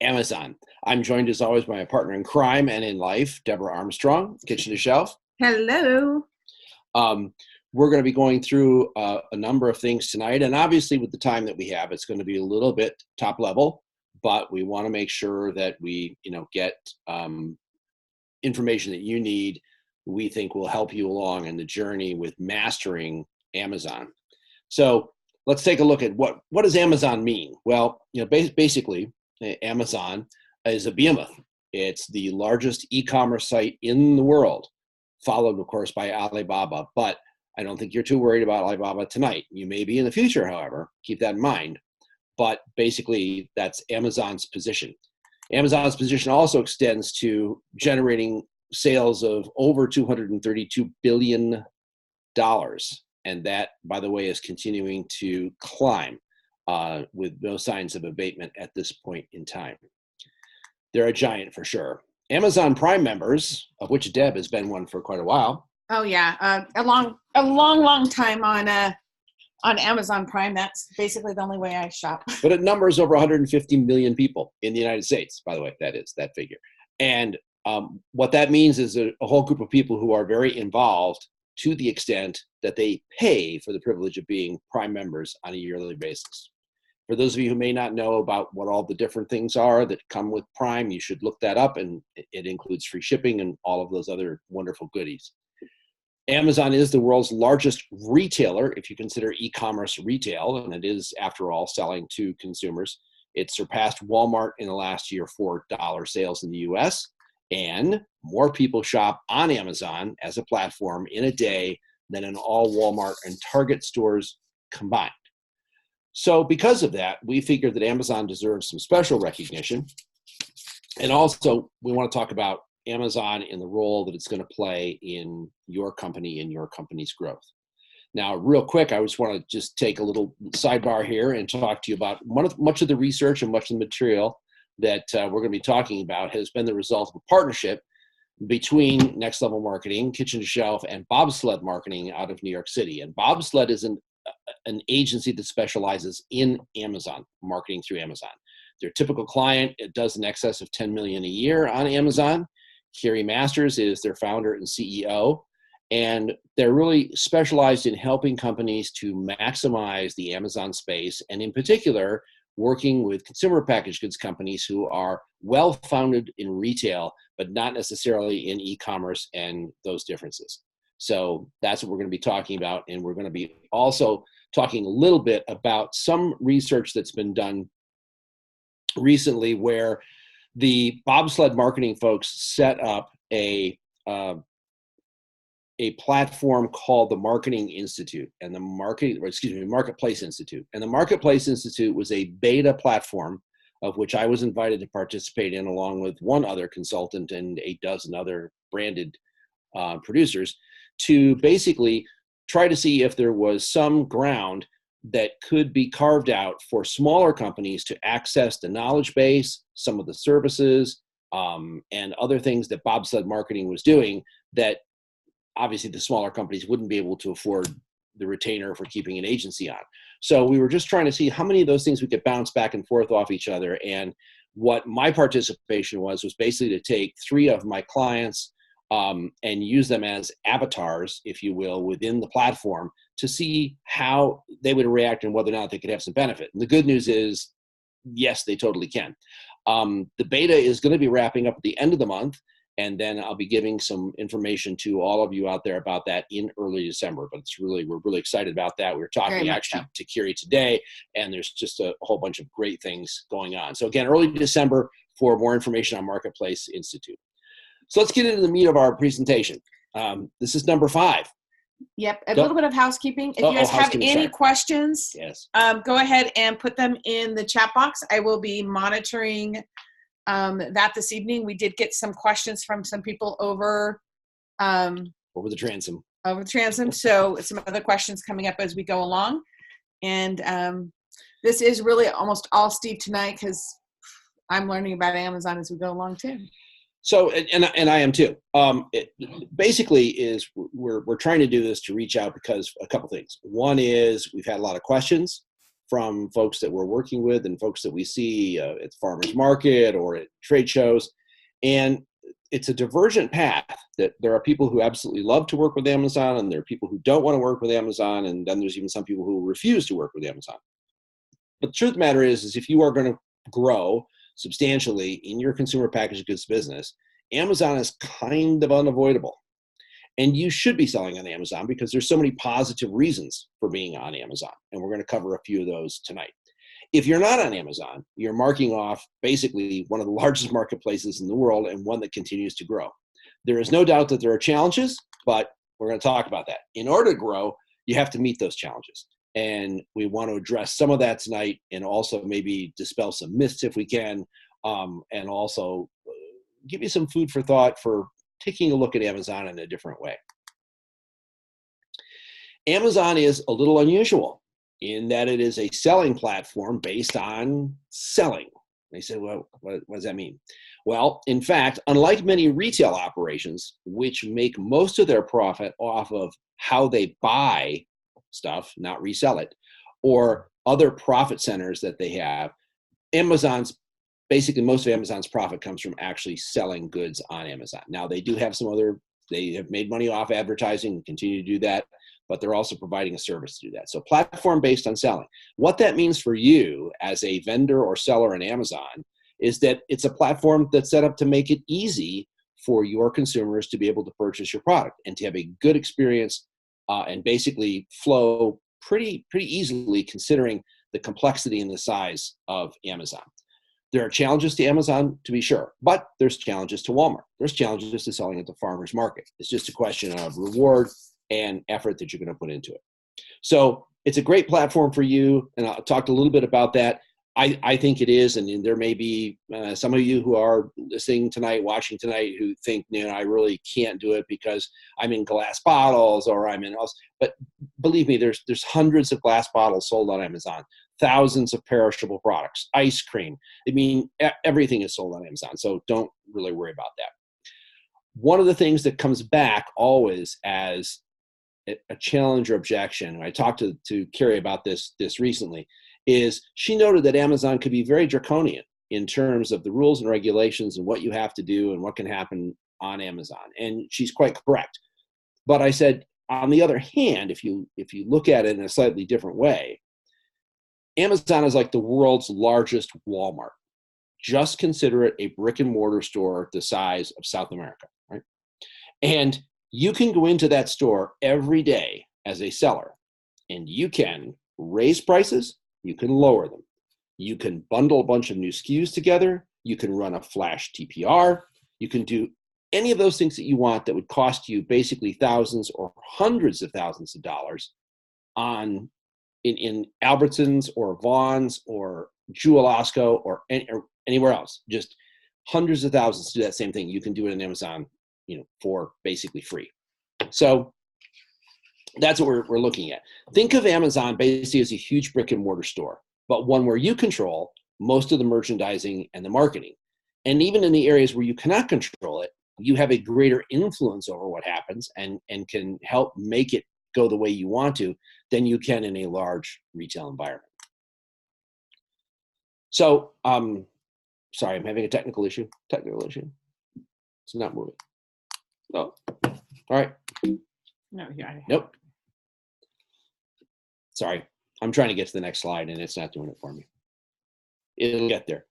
Amazon. I'm joined as always by my partner in crime and in life, Deborah Armstrong, Kitchen to Shelf. Hello. We're going to be going through a number of things tonight, and obviously with the time that we have, it's going to be a little bit top level, but we want to make sure that we, get information that you need, we think will help you along in the journey with mastering Amazon. So let's take a look at what does Amazon mean? Well, basically, Amazon is a behemoth. It's the largest e-commerce site in the world, followed, of course, by Alibaba. But I don't think you're too worried about Alibaba tonight. You may be in the future, however. Keep that in mind. But basically, that's Amazon's position. Amazon's position also extends to generating sales of over $232 billion. And that, by the way, is continuing to climb with no signs of abatement at this point in time. They're a giant for sure. Amazon Prime members, of which Deb has been one for quite a while. Oh yeah, a long time on Amazon Prime. That's basically the only way I shop. But it numbers over 150 million people in the United States, by the way. That is that figure. And what that means is a whole group of people who are very involved to the extent that they pay for the privilege of being Prime members on a yearly basis. For those of you who may not know about what all the different things are that come with Prime, you should look that up, and it includes free shipping and all of those other wonderful goodies. Amazon is the world's largest retailer, if you consider e-commerce retail, and it is, after all, selling to consumers. It surpassed Walmart in the last year for dollar sales in the US, and more people shop on Amazon as a platform in a day than in all Walmart and Target stores combined. So because of that, we figured that Amazon deserves some special recognition. And also, we want to talk about Amazon and the role that it's going to play in your company and your company's growth. Now, real quick, I just want to just take a little sidebar here and talk to you about much of the research and much of the material that we're going to be talking about has been the result of a partnership between Next Level Marketing, Kitchen to Shelf, and Bobsled Marketing out of New York City. And Bobsled is an agency that specializes in Amazon, marketing through Amazon. Their typical client, it does in excess of $10 million a year on Amazon. Carrie Masters is their founder and CEO, and they're really specialized in helping companies to maximize the Amazon space, and in particular, working with consumer packaged goods companies who are well-founded in retail, but not necessarily in e-commerce and those differences. So that's what we're going to be talking about, and we're going to be also talking a little bit about some research that's been done recently where the Bobsled Marketing folks set up a platform called the Marketing Institute and Marketplace Institute. And the Marketplace Institute was a beta platform of which I was invited to participate in along with one other consultant and a dozen other branded producers to basically try to see if there was some ground that could be carved out for smaller companies to access the knowledge base, some of the services, and other things that Bobsled Marketing was doing that obviously the smaller companies wouldn't be able to afford the retainer for keeping an agency on. So we were just trying to see how many of those things we could bounce back and forth off each other. And what my participation was basically to take 3 of my clients and use them as avatars, if you will, within the platform to see how they would react and whether or not they could have some benefit. And the good news is, yes, they totally can. The beta is going to be wrapping up at the end of the month, and then I'll be giving some information to all of you out there about that in early December. But we're really excited about that. We were talking actually to Kiri today, and there's just a whole bunch of great things going on. So again, early December for more information on Marketplace Institute. So let's get into the meat of our presentation. This is number 5. Yep, a little bit of housekeeping. If you guys have any questions, yes, go ahead and put them in the chat box. I will be monitoring that this evening. We did get some questions from some people over the transom. So some other questions coming up as we go along. And this is really almost all Steve tonight because I'm learning about Amazon as we go along too. So, and I am too. It basically is we're trying to do this to reach out because a couple things. One is we've had a lot of questions from folks that we're working with and folks that we see at farmers market or at trade shows. And it's a divergent path, that there are people who absolutely love to work with Amazon, and there are people who don't want to work with Amazon. And then there's even some people who refuse to work with Amazon. But the truth of the matter is if you are going to grow substantially in your consumer packaged goods business, Amazon is kind of unavoidable. And you should be selling on Amazon because there's so many positive reasons for being on Amazon. And we're going to cover a few of those tonight. If you're not on Amazon, you're marking off basically one of the largest marketplaces in the world and one that continues to grow. There is no doubt that there are challenges, but we're going to talk about that. In order to grow, you have to meet those challenges. And we want to address some of that tonight, and also maybe dispel some myths if we can, and also give you some food for thought for taking a look at Amazon in a different way. Amazon is a little unusual in that it is a selling platform based on selling. They said, well, what does that mean? Well, in fact, unlike many retail operations, which make most of their profit off of how they buy stuff, not resell it, or other profit centers that they have, basically most of Amazon's profit comes from actually selling goods on Amazon. Now, they do have they have made money off advertising and continue to do that, but they're also providing a service to do that. So platform based on selling. What that means for you as a vendor or seller on Amazon is that it's a platform that's set up to make it easy for your consumers to be able to purchase your product and to have a good experience and basically flow pretty easily, considering the complexity and the size of Amazon. There are challenges to Amazon, to be sure, but there's challenges to Walmart. There's challenges to selling at the farmer's market. It's just a question of reward and effort that you're going to put into it. So it's a great platform for you, and I'll talk a little bit about that. I think it is, and there may be some of you who are listening tonight, watching tonight, who think, I really can't do it because I'm in glass bottles or I'm in else. But believe me, there's hundreds of glass bottles sold on Amazon, thousands of perishable products, ice cream. I mean, everything is sold on Amazon, so don't really worry about that. One of the things that comes back always as a challenge or objection, and I talked to Carrie about this recently, is she noted that Amazon could be very draconian in terms of the rules and regulations and what you have to do and what can happen on Amazon. And she's quite correct. But I said, on the other hand, if you look at it in a slightly different way, Amazon is like the world's largest Walmart. Just consider it a brick and mortar store the size of South America, right? And you can go into that store every day as a seller, and you can raise prices, you can lower them. You can bundle a bunch of new SKUs together. You can run a flash TPR. You can do any of those things that you want that would cost you basically thousands or hundreds of thousands of dollars in Albertsons or Vons or Jewel-Osco or anywhere else. Just hundreds of thousands to do that same thing. You can do it on Amazon, for basically free. So that's what we're looking at. Think of Amazon basically as a huge brick and mortar store, but one where you control most of the merchandising and the marketing. And even in the areas where you cannot control it, you have a greater influence over what happens and can help make it go the way you want to than you can in a large retail environment. So, sorry, I'm having a technical issue. It's not moving. Oh, all right. No, yeah. Nope. Sorry, I'm trying to get to the next slide and it's not doing it for me. It'll get there.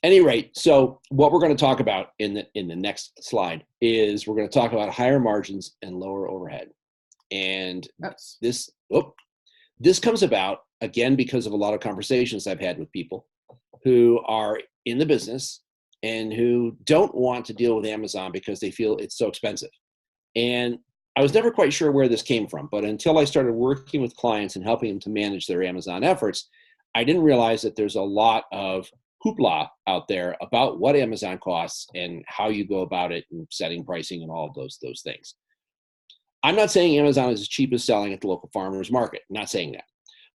Any rate, so what we're going to talk about in the next slide is we're going to talk about higher margins and lower overhead. And this comes about, again, because of a lot of conversations I've had with people who are in the business and who don't want to deal with Amazon because they feel it's so expensive. And I was never quite sure where this came from, but until I started working with clients and helping them to manage their Amazon efforts, I didn't realize that there's a lot of hoopla out there about what Amazon costs and how you go about it and setting pricing and all of those things. I'm not saying Amazon is as cheap as selling at the local farmer's market. I'm not saying that.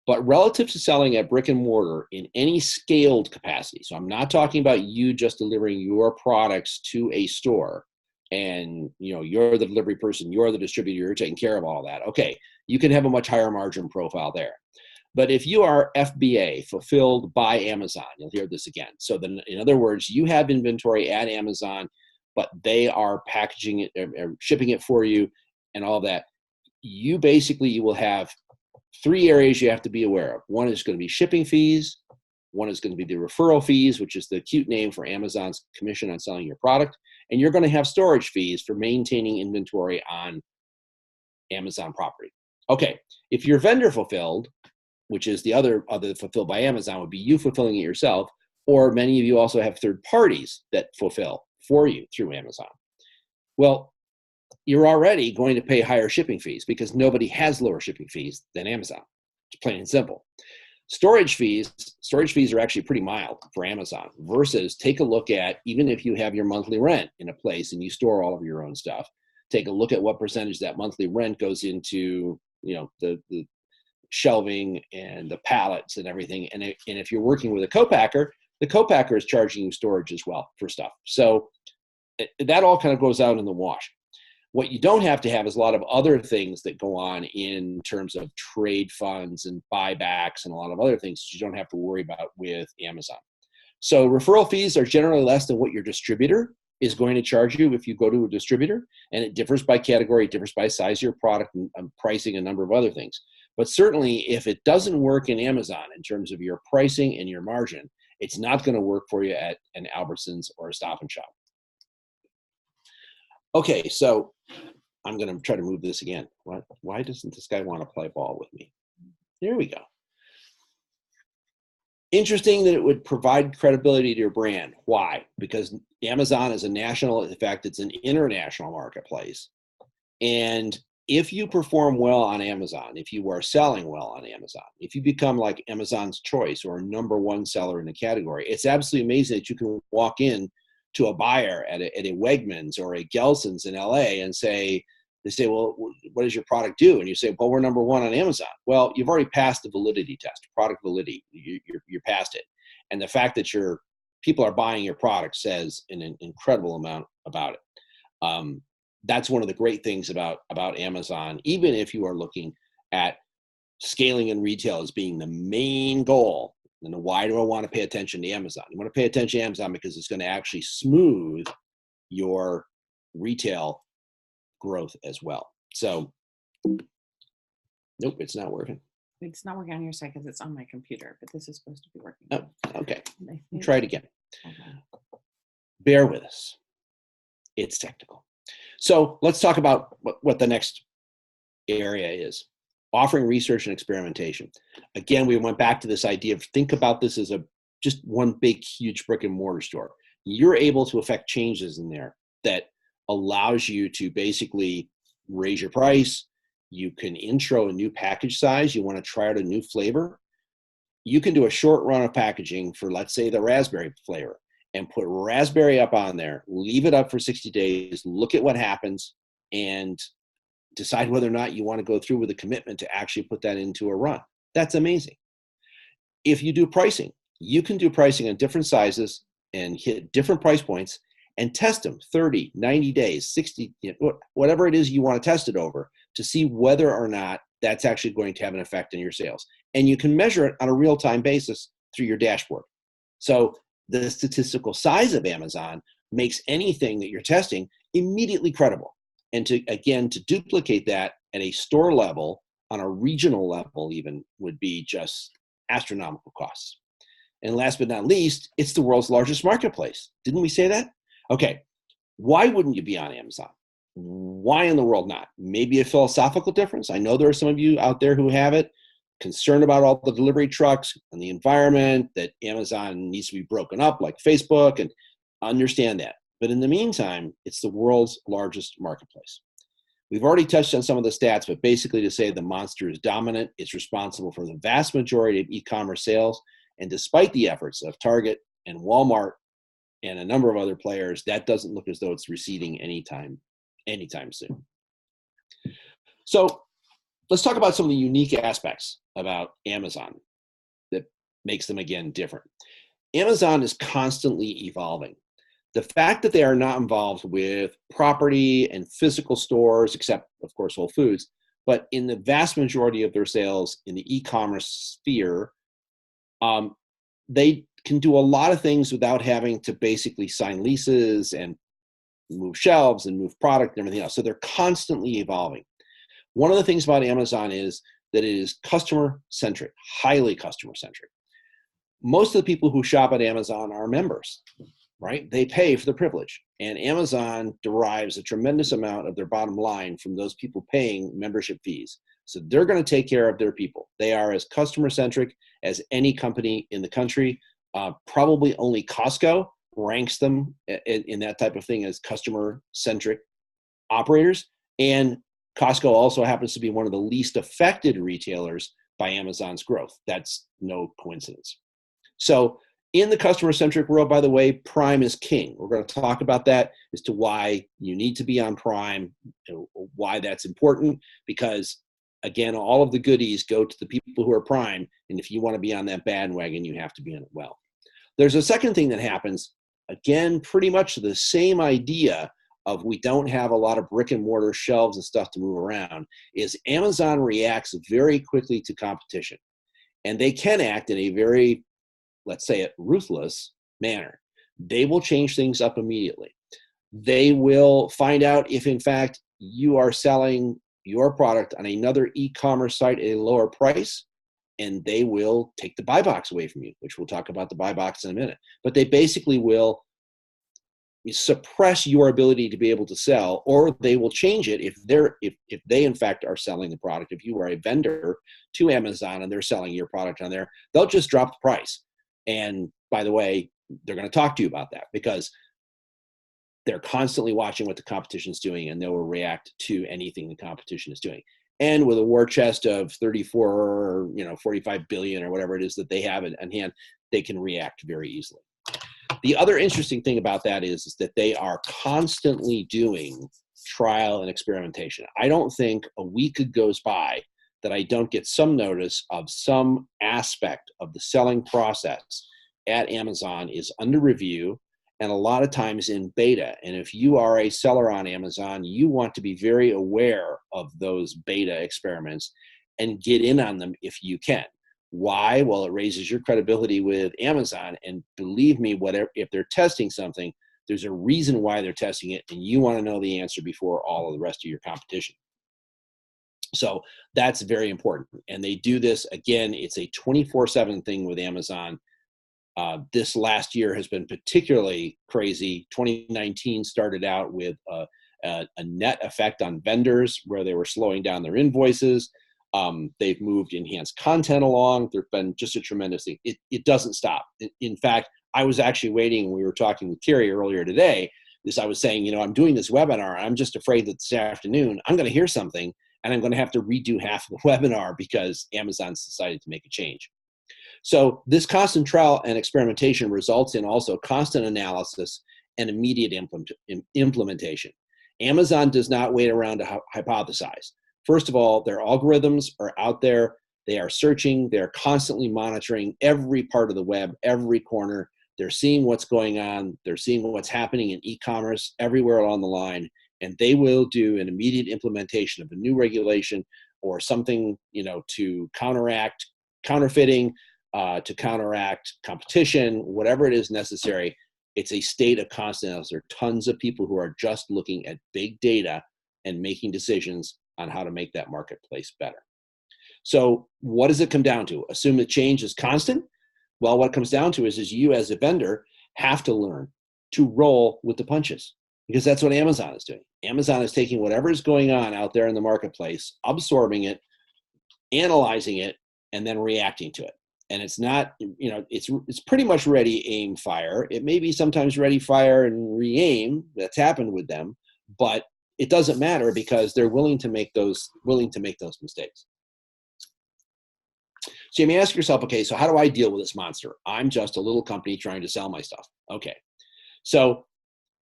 But relative to selling at brick and mortar in any scaled capacity, so I'm not talking about you just delivering your products to a store and you're the delivery person, you're the distributor, you're taking care of all that. Okay, you can have a much higher margin profile there. But if you are FBA, fulfilled by Amazon, you'll hear this again. So then, in other words, you have inventory at Amazon, but they are packaging it or shipping it for you and all that. You will have 3 areas you have to be aware of. One is going to be shipping fees. One is going to be the referral fees, which is the cute name for Amazon's commission on selling your product. And you're going to have storage fees for maintaining inventory on Amazon property. Okay, if you're vendor fulfilled, which is the other fulfilled by Amazon, would be you fulfilling it yourself, or many of you also have third parties that fulfill for you through Amazon. Well, you're already going to pay higher shipping fees because nobody has lower shipping fees than Amazon. It's plain and simple. Storage fees are actually pretty mild for Amazon versus take a look at, even if you have your monthly rent in a place and you store all of your own stuff, take a look at what percentage that monthly rent goes into, the shelving and the pallets and everything. And if you're working with a co-packer, the co-packer is charging you storage as well for stuff. So that all kind of goes out in the wash. What you don't have to have is a lot of other things that go on in terms of trade funds and buybacks and a lot of other things that you don't have to worry about with Amazon. So referral fees are generally less than what your distributor is going to charge you if you go to a distributor, and it differs by category, it differs by size of your product and pricing, a number of other things. But certainly if it doesn't work in Amazon in terms of your pricing and your margin, it's not going to work for you at an Albertsons or a Stop and Shop. Okay, so I'm going to try to move this again. Why doesn't this guy want to play ball with me? There we go. Interesting that it would provide credibility to your brand. Why? Because Amazon is a national, in fact, it's an international marketplace. And if you perform well on Amazon, if you are selling well on Amazon, if you become like Amazon's choice or #1 seller in the category, it's absolutely amazing that you can walk in to a buyer at a Wegmans or a Gelson's in LA and they say, well, what does your product do? And you say, well, we're #1 on Amazon. Well, you've already passed the validity test, product validity. You're past it. And the fact that people are buying your product says an incredible amount about it. That's one of the great things about Amazon, even if you are looking at scaling in retail as being the main goal. And why do I want to pay attention to Amazon? You want to pay attention to Amazon because it's going to actually smooth your retail growth as well. So, nope, it's not working. It's not working on your side because it's on my computer, but this is supposed to be working. Oh, okay. Try it again. Okay. Bear with us. It's technical. So let's talk about what the next area is. Offering research and experimentation. Again, we went back to this idea of think about this as just one big, huge brick and mortar store. You're able to affect changes in there that allows you to basically raise your price. You can intro a new package size. You want to try out a new flavor. You can do a short run of packaging for, let's say, the raspberry flavor and put raspberry up on there, leave it up for 60 days, look at what happens, and decide whether or not you want to go through with a commitment to actually put that into a run. That's amazing. If you do pricing, you can do pricing on different sizes and hit different price points and test them 30, 90 days, 60, whatever it is you want to test it over to see whether or not that's actually going to have an effect on your sales. And you can measure it on a real-time basis through your dashboard. So the statistical size of Amazon makes anything that you're testing immediately credible. And to duplicate that at a store level, on a regional level even, would be just astronomical costs. And last but not least, it's the world's largest marketplace. Didn't we say that? Okay, why wouldn't you be on Amazon? Why in the world not? Maybe a philosophical difference. I know there are some of you out there who have it, concerned about all the delivery trucks and the environment, that Amazon needs to be broken up like Facebook, and understand that. But in the meantime, it's the world's largest marketplace. We've already touched on some of the stats, but basically to say the monster is dominant, it's responsible for the vast majority of e-commerce sales. And despite the efforts of Target and Walmart and a number of other players, that doesn't look as though it's receding anytime soon. So let's talk about some of the unique aspects about Amazon that makes them, again, different. Amazon is constantly evolving. The fact that they are not involved with property and physical stores, except, of course, Whole Foods, but in the vast majority of their sales in the e-commerce sphere, they can do a lot of things without having to basically sign leases and move shelves and move product and everything else. So they're constantly evolving. One of the things about Amazon is that it is customer-centric, highly customer-centric. Most of the people who shop at Amazon are members, right? They pay for the privilege. And Amazon derives a tremendous amount of their bottom line from those people paying membership fees. So they're going to take care of their people. They are as customer-centric as any company in the country. Probably only Costco ranks them in that type of thing as customer-centric operators. And Costco also happens to be one of the least affected retailers by Amazon's growth. That's no coincidence. So in the customer-centric world, by the way, Prime is king. We're going to talk about that as to why you need to be on Prime, why that's important, because, again, all of the goodies go to the people who are Prime, and if you want to be on that bandwagon, you have to be on it well. There's a second thing that happens, again, pretty much the same idea of we don't have a lot of brick and mortar shelves and stuff to move around, is Amazon reacts very quickly to competition. And they can act in a very, let's say it, ruthless manner. They will change things up immediately. They will find out if, in fact, you are selling your product on another e-commerce site at a lower price, and they will take the buy box away from you, which we'll talk about the buy box in a minute. But they basically will suppress your ability to be able to sell, or they will change it if they in fact are selling the product. If you are a vendor to Amazon and they're selling your product on there, they'll just drop the price. And by the way, they're going to talk to you about that because they're constantly watching what the competition is doing, and they will react to anything the competition is doing. And with a war chest of 45 billion or whatever it is that they have in hand, they can react very easily. The other interesting thing about that is that they are constantly doing trial and experimentation. I don't think a week goes by that I don't get some notice of some aspect of the selling process at Amazon is under review and a lot of times in beta. And if you are a seller on Amazon, you want to be very aware of those beta experiments and get in on them if you can. Why? Well, it raises your credibility with Amazon. And believe me, if they're testing something, there's a reason why they're testing it, and you want to know the answer before all of the rest of your competition. So that's very important. And they do this, again, it's a 24/7 thing with Amazon. This last year has been particularly crazy. 2019 started out with a net effect on vendors where they were slowing down their invoices. They've moved enhanced content along. There's been just a tremendous thing. It doesn't stop. In fact, I was actually waiting when we were talking with Carrie earlier today, I was saying, I'm doing this webinar. I'm just afraid that this afternoon I'm going to hear something and I'm going to have to redo half of the webinar because Amazon's decided to make a change. So this constant trial and experimentation results in also constant analysis and immediate implementation. Amazon does not wait around to hypothesize. First of all, their algorithms are out there. They are searching. They're constantly monitoring every part of the web, every corner. They're seeing what's going on. They're seeing what's happening in e-commerce everywhere along the line. And they will do an immediate implementation of a new regulation or something, to counteract counterfeiting, to counteract competition, whatever it is necessary. It's a state of constant analysis. There are tons of people who are just looking at big data and making decisions on how to make that marketplace better. So what does it come down to? Assume that change is constant? Well, what it comes down to is you as a vendor have to learn to roll with the punches, because that's what Amazon is doing. Amazon is taking whatever is going on out there in the marketplace, absorbing it, analyzing it, and then reacting to it. And it's not, it's pretty much ready, aim, fire. It may be sometimes ready, fire, and re-aim. That's happened with them, but it doesn't matter because they're willing to make those mistakes. So you may ask yourself, okay, so how do I deal with this monster? I'm just a little company trying to sell my stuff. Okay, so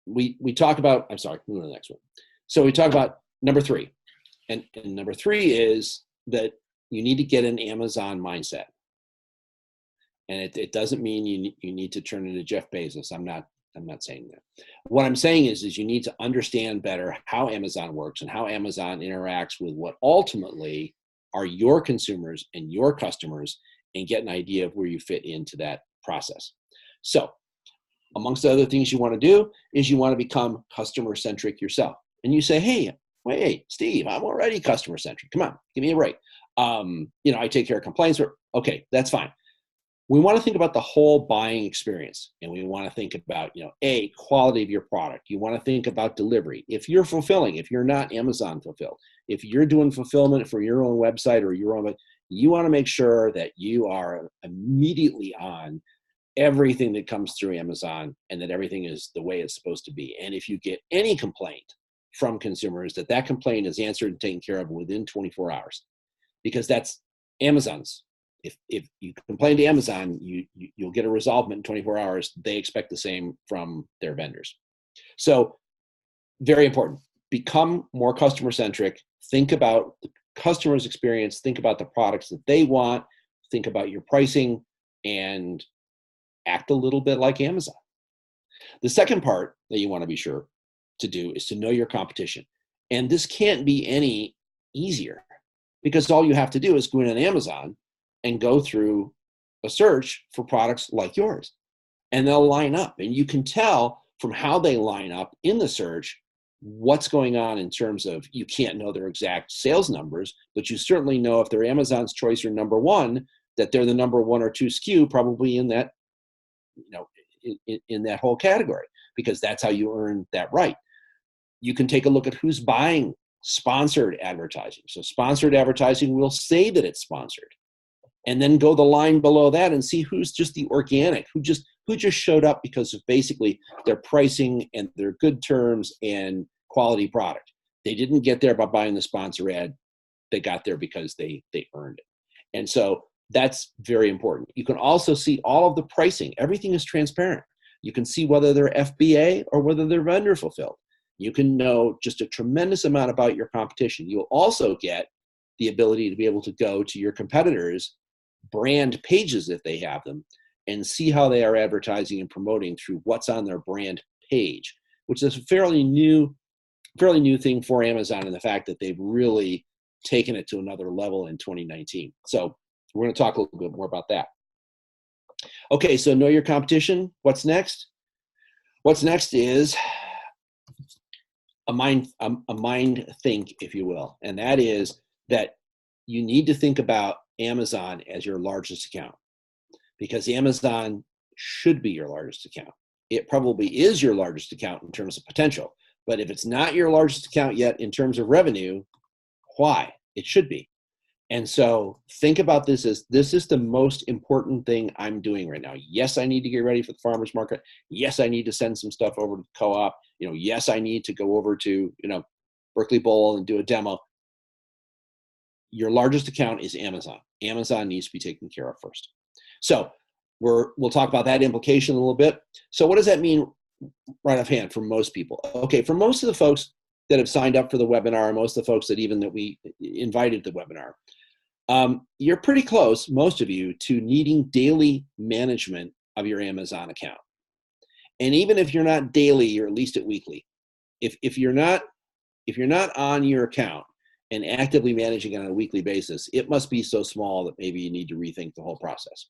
we talk about, I'm sorry, move to the next one. So we talk about number 3. And number 3 is that you need to get an Amazon mindset. And it doesn't mean you need to turn into Jeff Bezos. I'm not I'm not saying that. What I'm saying is you need to understand better how Amazon works and how Amazon interacts with what ultimately are your consumers and your customers, and get an idea of where you fit into that process. So, amongst the other things you want to do is you want to become customer centric yourself. And you say, hey, wait, Steve, I'm already customer centric. Come on, give me a break. I take care of complaints. Okay, that's fine. We want to think about the whole buying experience, and we want to think about, quality of your product. You want to think about delivery. If you're fulfilling, if you're not Amazon fulfilled, if you're doing fulfillment for your own website or your own, you want to make sure that you are immediately on everything that comes through Amazon, and that everything is the way it's supposed to be. And if you get any complaint from consumers, that complaint is answered and taken care of within 24 hours, because that's Amazon's. If you complain to Amazon, you'll get a resolvement in 24 hours. They expect the same from their vendors. So very important. Become more customer centric. Think about the customer's experience. Think about the products that they want. Think about your pricing, and act a little bit like Amazon. The second part that you want to be sure to do is to know your competition. And this can't be any easier, because all you have to do is go in on Amazon and go through a search for products like yours, and they'll line up. And you can tell from how they line up in the search what's going on in terms of, you can't know their exact sales numbers, but you certainly know if they're Amazon's choice or number one, that they're the number 1 or 2 SKU probably in that, in that whole category, because that's how you earn that right. You can take a look at who's buying sponsored advertising. So sponsored advertising will say that it's sponsored, and then go the line below that and see who's just the organic, who just showed up because of basically their pricing and their good terms and quality product. They didn't get there by buying the sponsor ad. They got there because they earned it. And so that's very important. You can also see all of the pricing. Everything is transparent. You can see whether they're FBA or whether they're vendor fulfilled. You can know just a tremendous amount about your competition. You'll also get the ability to be able to go to your competitors' brand pages, if they have them, and see how they are advertising and promoting through what's on their brand page, which is a fairly new thing for Amazon, and the fact that they've really taken it to another level in 2019. So we're going to talk a little bit more about that. Okay, so know your competition. What's next? What's next is a mind think, if you will, and that is that you need to think about Amazon as your largest account, because Amazon should be your largest account. It probably is your largest account in terms of potential, but if it's not your largest account yet in terms of revenue, why? It should be. And so think about this as, this is the most important thing I'm doing right now. Yes, I need to get ready for the farmer's market. Yes, I need to send some stuff over to the co-op. Yes, I need to go over to, Berkeley Bowl and do a demo. Your largest account is Amazon. Amazon needs to be taken care of first. So we'll talk about that implication a little bit. So what does that mean right offhand for most people? Okay, for most of the folks that have signed up for the webinar, most of the folks that we invited to the webinar, you're pretty close, most of you, to needing daily management of your Amazon account. And even if you're not daily, you're at least at weekly. If you're not on your account and actively managing it on a weekly basis, it must be so small that maybe you need to rethink the whole process.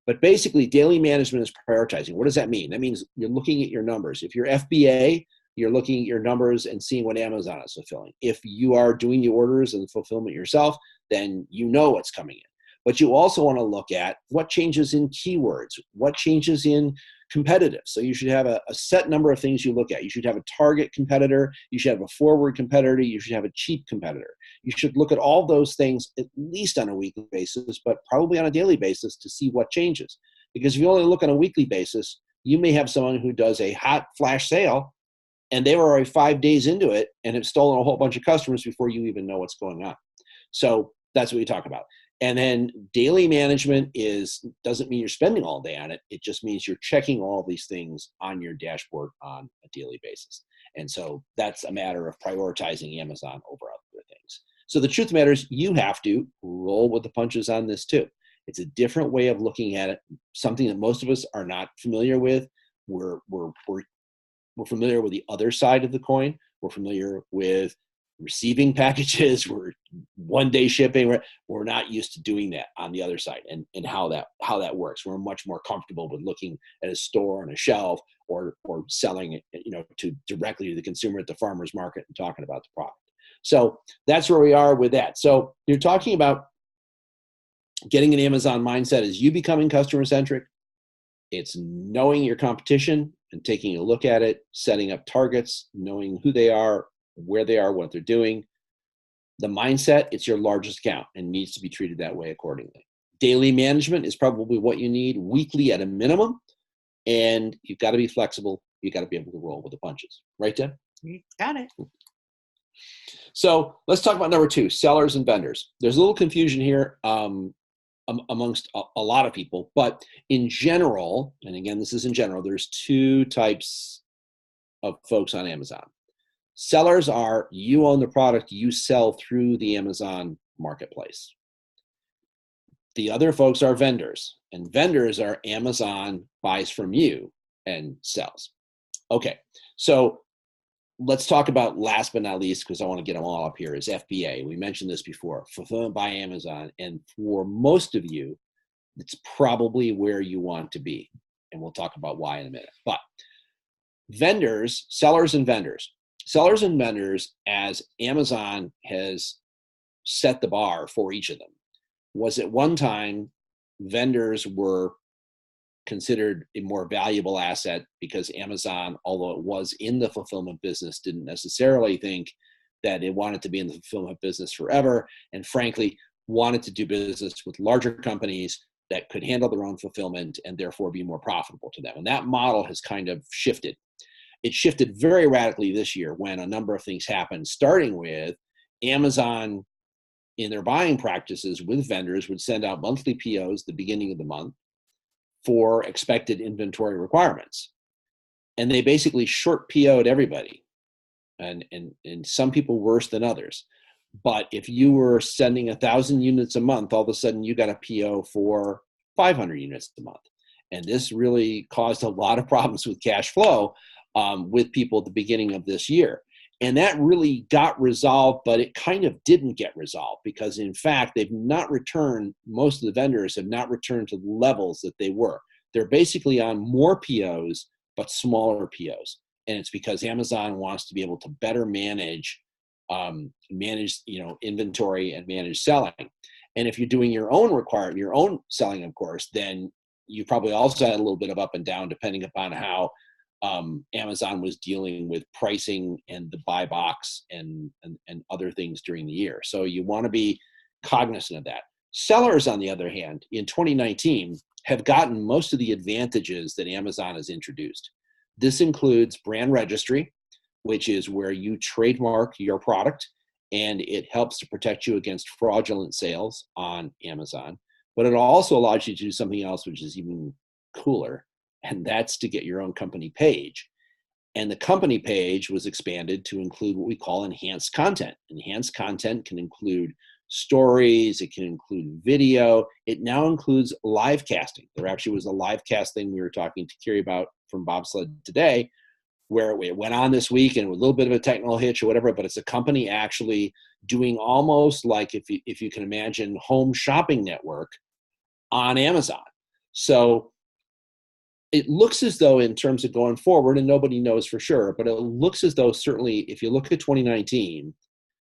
But basically, daily management is prioritizing. What does that mean? That means you're looking at your numbers. If you're FBA, you're looking at your numbers and seeing what Amazon is fulfilling. If you are doing the orders and fulfillment yourself, then you know what's coming in. But you also want to look at what changes in keywords, what changes in competitive. So you should have a set number of things you look at. You should have a target competitor. You should have a forward competitor. You should have a cheap competitor. You should look at all those things at least on a weekly basis, but probably on a daily basis to see what changes. Because if you only look on a weekly basis, you may have someone who does a hot flash sale and they were already 5 days into it and have stolen a whole bunch of customers before you even know what's going on. So that's what we talk about. And then daily management doesn't mean you're spending all day on it. It just means you're checking all these things on your dashboard on a daily basis. And so that's a matter of prioritizing Amazon over other things. So the truth of the matter is you have to roll with the punches on this too. It's a different way of looking at it, something that most of us are not familiar with. we're familiar with the other side of the coin. We're familiar with receiving packages. We're one-day shipping. We're not used to doing that on the other side, and how that works. We're much more comfortable with looking at a store on a shelf, or selling it, to directly to the consumer at the farmer's market and talking about the product. So that's where we are with that. So you're talking about getting an Amazon mindset as you becoming customer centric. It's knowing your competition and taking a look at it, setting up targets, knowing who they are, where they are, what they're doing. The mindset, it's your largest account and needs to be treated that way accordingly. Daily management is probably what you need, weekly at a minimum. And you've got to be flexible. You've got to be able to roll with the punches. Right, Deb? You got it. So let's talk about number 2, sellers and vendors. There's a little confusion here amongst a lot of people, but in general, and again, this is in general, there's 2 types of folks on Amazon. Sellers are, you own the product, you sell through the Amazon marketplace. The other folks are vendors, and vendors are Amazon buys from you and sells. Okay, so let's talk about, last but not least, because I want to get them all up here, is FBA. We mentioned this before, Fulfillment by Amazon. And for most of you, it's probably where you want to be. And we'll talk about why in a minute. But vendors, sellers and vendors. Sellers and vendors, as Amazon has set the bar for each of them, was at one time, vendors were considered a more valuable asset because Amazon, although it was in the fulfillment business, didn't necessarily think that it wanted to be in the fulfillment business forever, and frankly wanted to do business with larger companies that could handle their own fulfillment and therefore be more profitable to them. And that model has kind of shifted. It shifted very radically this year when a number of things happened, starting with Amazon, in their buying practices with vendors, would send out monthly POs the beginning of the month for expected inventory requirements. And they basically short PO'd everybody, and some people worse than others. But if you were sending 1,000 units a month, all of a sudden you got a PO for 500 units a month. And this really caused a lot of problems with cash flow with people at the beginning of this year. And that really got resolved, but it kind of didn't get resolved because, in fact, they've not returned, most of the vendors have not returned to the levels that they were. They're basically on more POs, but smaller POs. And it's because Amazon wants to be able to better manage inventory and manage selling. And if you're doing your own selling, of course, then you probably also had a little bit of up and down depending upon how Amazon was dealing with pricing and the buy box and other things during the year. So you want to be cognizant of that. Sellers, on the other hand, in 2019 have gotten most of the advantages that Amazon has introduced. This includes brand registry, which is where you trademark your product and it helps to protect you against fraudulent sales on Amazon. But it also allows you to do something else, which is even cooler, and that's to get your own company page. And the company page was expanded to include what we call enhanced content. Enhanced content can include stories, it can include video, it now includes live casting. There actually was a live cast thing we were talking to Kiri about from Bobsled today, where it went on this week and with a little bit of a technical hitch or whatever, but it's a company actually doing almost like, if you can imagine, home shopping network on Amazon. So it looks as though, in terms of going forward, and nobody knows for sure, but it looks as though certainly if you look at 2019,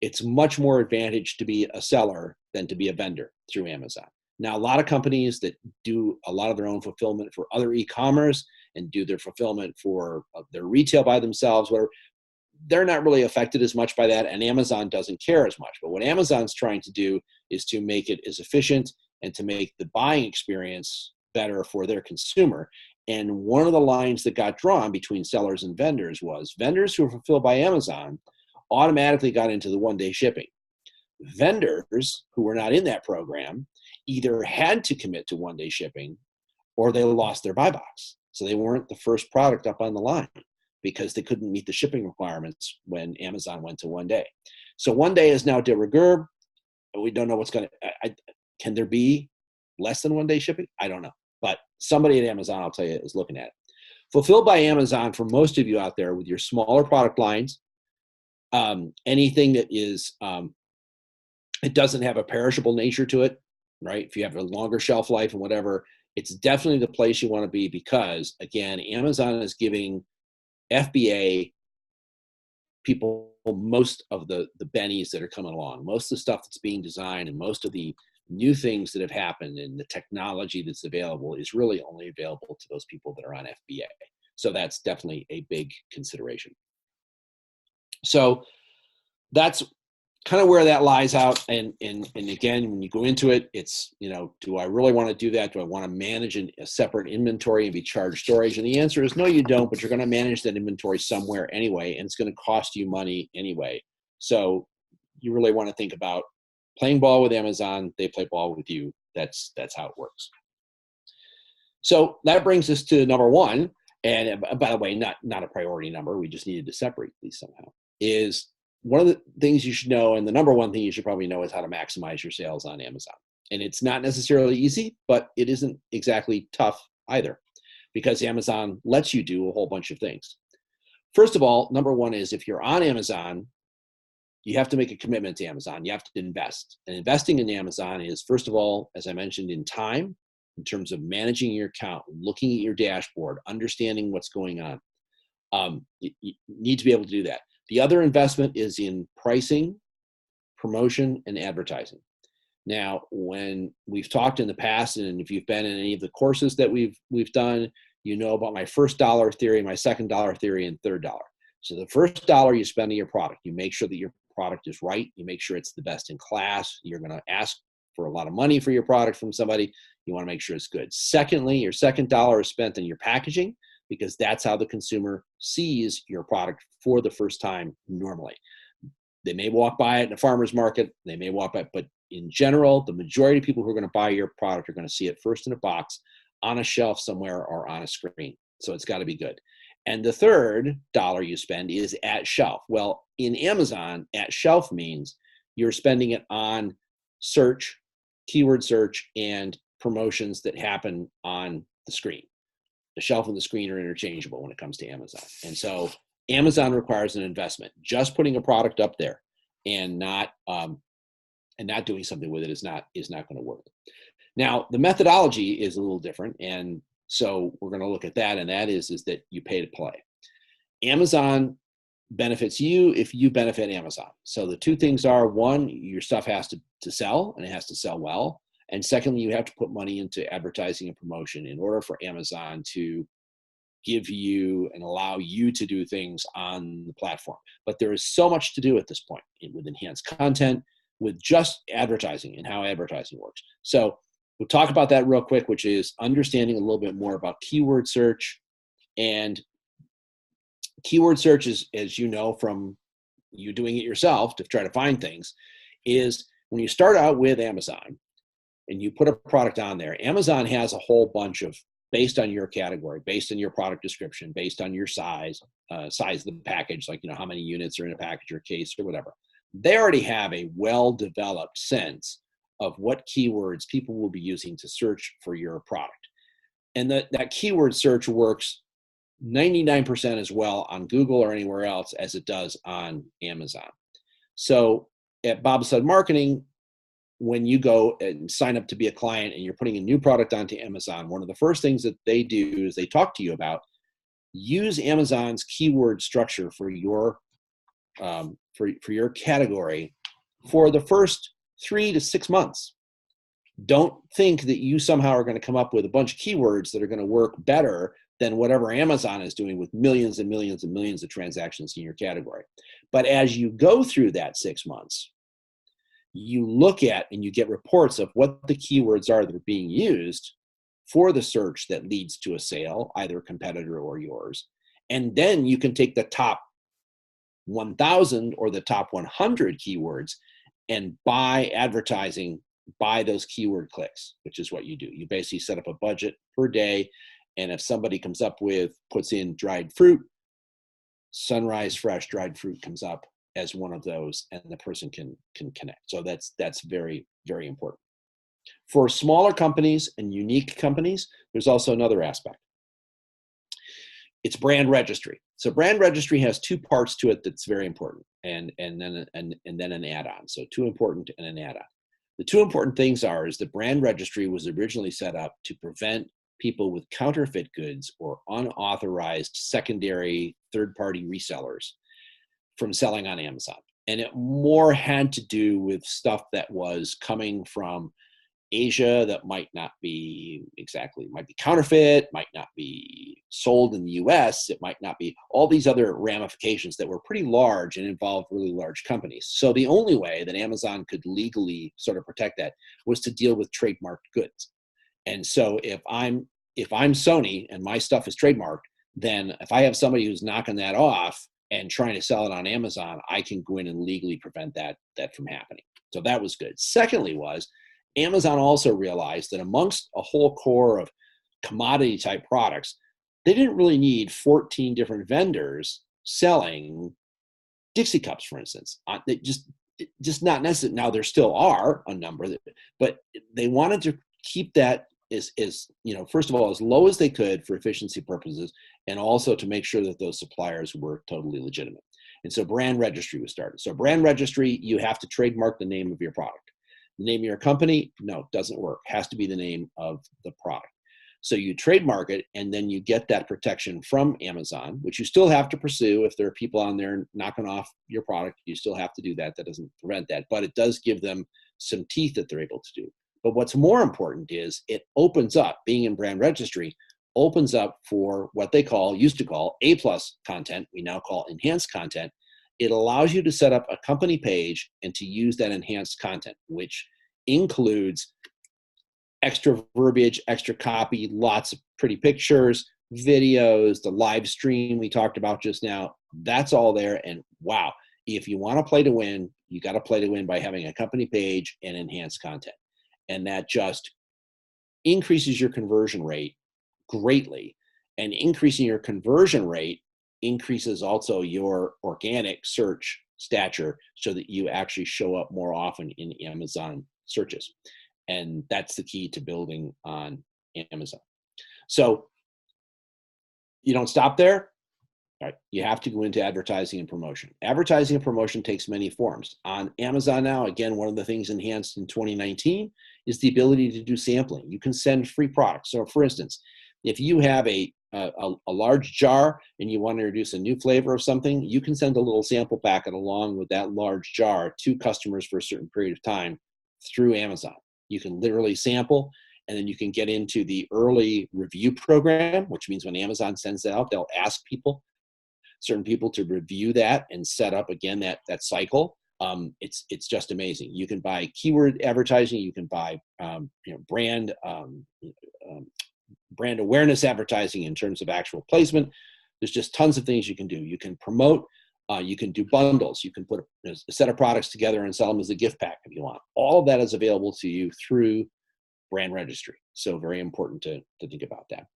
it's much more advantage to be a seller than to be a vendor through Amazon. Now, a lot of companies that do a lot of their own fulfillment for other e-commerce and do their fulfillment for their retail by themselves, whatever, they're not really affected as much by that, and Amazon doesn't care as much. But what Amazon's trying to do is to make it as efficient and to make the buying experience better for their consumer. And one of the lines that got drawn between sellers and vendors was vendors who were fulfilled by Amazon automatically got into the one-day shipping. Vendors who were not in that program either had to commit to one-day shipping or they lost their buy box. So they weren't the first product up on the line because they couldn't meet the shipping requirements when Amazon went to one day. So one day is now de rigueur. We don't know what's going to, can there be less than one day shipping? I don't know. But somebody at Amazon, I'll tell you, is looking at it. Fulfilled by Amazon, for most of you out there with your smaller product lines, anything that is, it doesn't have a perishable nature to it, right? If you have a longer shelf life and whatever, it's definitely the place you want to be because, again, Amazon is giving FBA people most of the bennies that are coming along, most of the stuff that's being designed and most of the new things that have happened and the technology that's available is really only available to those people that are on FBA. So that's definitely a big consideration. So that's kind of where that lies out. And again, when you go into it, it's, do I really want to do that? Do I want to manage a separate inventory and be charged storage? And the answer is no, you don't, but you're going to manage that inventory somewhere anyway, and it's going to cost you money anyway. So you really want to think about playing ball with Amazon. They play ball with you. That's how it works. So that brings us to number one. And by the way, not a priority number. We just needed to separate these somehow. Is one of the things you should know, and the number one thing you should probably know, is how to maximize your sales on Amazon. And it's not necessarily easy, but it isn't exactly tough either, because Amazon lets you do a whole bunch of things. First of all, number one is if you're on Amazon, you have to make a commitment to Amazon. You have to invest. And investing in Amazon is, first of all, as I mentioned, in time, in terms of managing your account, looking at your dashboard, understanding what's going on. You need to be able to do that. The other investment is in pricing, promotion, and advertising. Now, when we've talked in the past, and if you've been in any of the courses that we've done, you know about my first dollar theory, my second dollar theory, and third dollar. So the first dollar you spend on your product, you make sure that your product is right. You make sure it's the best in class. You're going to ask for a lot of money for your product from somebody. You want to make sure it's good. Secondly, your second dollar is spent on your packaging, because that's how the consumer sees your product for the first time normally. They may walk by it in a farmer's market, they may walk by it, but in general, the majority of people who are going to buy your product are going to see it first in a box, on a shelf somewhere, or on a screen. So it's got to be good. And the third dollar you spend is at shelf. Well, in Amazon, at shelf means you're spending it on search, keyword search, and promotions that happen on the screen. The shelf and the screen are interchangeable when it comes to Amazon. And so Amazon requires an investment. Just putting a product up there and not doing something with it is not going to work. Now, the methodology is a little different. And so we're going to look at that. And that is that you pay to play. Amazon benefits you if you benefit Amazon. So the two things are, one, your stuff has to sell, and it has to sell well. And secondly, you have to put money into advertising and promotion in order for Amazon to give you and allow you to do things on the platform. But there is so much to do at this point with enhanced content, with just advertising and how advertising works. So we'll talk about that real quick, which is understanding a little bit more about keyword search. And keyword search is, as you know from you doing it yourself to try to find things, is when you start out with Amazon, and you put a product on there, Amazon has a whole bunch of, based on your category, based on your product description, based on your size of the package, like, how many units are in a package or case or whatever. They already have a well-developed sense of what keywords people will be using to search for your product. And that keyword search works 99% as well on Google or anywhere else as it does on Amazon. So at Bob Stud Marketing, when you go and sign up to be a client and you're putting a new product onto Amazon, one of the first things that they do is they talk to you about use Amazon's keyword structure for your your category for the first 3 to 6 months. Don't think that you somehow are going to come up with a bunch of keywords that are going to work better than whatever Amazon is doing with millions and millions and millions of transactions in your category. But as you go through that 6 months, you look at and you get reports of what the keywords are that are being used for the search that leads to a sale, either a competitor or yours. And then you can take the top 1,000 or the top 100 keywords and buy advertising by those keyword clicks, which is what you do. You basically set up a budget per day. And if somebody puts in dried fruit, Sunrise Fresh dried fruit comes up as one of those, and the person can connect. So that's very, very important. For smaller companies and unique companies, there's also another aspect. it's brand registry. So brand registry has two parts to it that's very important, and then an add-on. So two important and an add-on. The two important things is that brand registry was originally set up to prevent people with counterfeit goods or unauthorized secondary third-party resellers from selling on Amazon. And it more had to do with stuff that was coming from Asia that might be counterfeit, might not be sold in the US, it might not be, all these other ramifications that were pretty large and involved really large companies. So the only way that Amazon could legally sort of protect that was to deal with trademarked goods. And so if I'm Sony and my stuff is trademarked, then if I have somebody who's knocking that off and trying to sell it on Amazon, I can go in and legally prevent that from happening. So that was good. Secondly Amazon also realized that amongst a whole core of commodity type products, they didn't really need 14 different vendors selling Dixie cups, for instance. They just not necessary. Now there still are a number, but they wanted to keep that as first of all, as low as they could for efficiency purposes, and also to make sure that those suppliers were totally legitimate. And so brand registry was started. So brand registry, you have to trademark the name of your product. The name of your company, no, doesn't work. Has to be the name of the product. So you trademark it, and then you get that protection from Amazon, which you still have to pursue. If there are people on there knocking off your product, you still have to do that. That doesn't prevent that, but it does give them some teeth that they're able to do. But what's more important is it opens up, being in brand registry, opens up for what they used to call A+ content, we now call enhanced content. It allows you to set up a company page and to use that enhanced content, which includes extra verbiage, extra copy, lots of pretty pictures, videos, the live stream we talked about just now. That's all there. And wow, if you want to play to win, you got to play to win by having a company page and enhanced content. And that just increases your conversion rate greatly. And increasing your conversion rate increases also your organic search stature so that you actually show up more often in Amazon searches. And that's the key to building on Amazon. So you don't stop there. Right. You have to go into advertising and promotion. Advertising and promotion takes many forms. On Amazon now, again, one of the things enhanced in 2019 is the ability to do sampling. You can send free products. So for instance, if you have a large jar and you want to introduce a new flavor of something, you can send a little sample packet along with that large jar to customers for a certain period of time through Amazon. You can literally sample, and then you can get into the early review program, which means when Amazon sends that out, they'll ask certain people to review that and set up again that cycle. It's just amazing. You can buy keyword advertising. You can buy brand awareness advertising in terms of actual placement. There's just tons of things you can do. You can promote. You can do bundles. You can put a set of products together and sell them as a gift pack if you want. All of that is available to you through brand registry. So very important to think about that.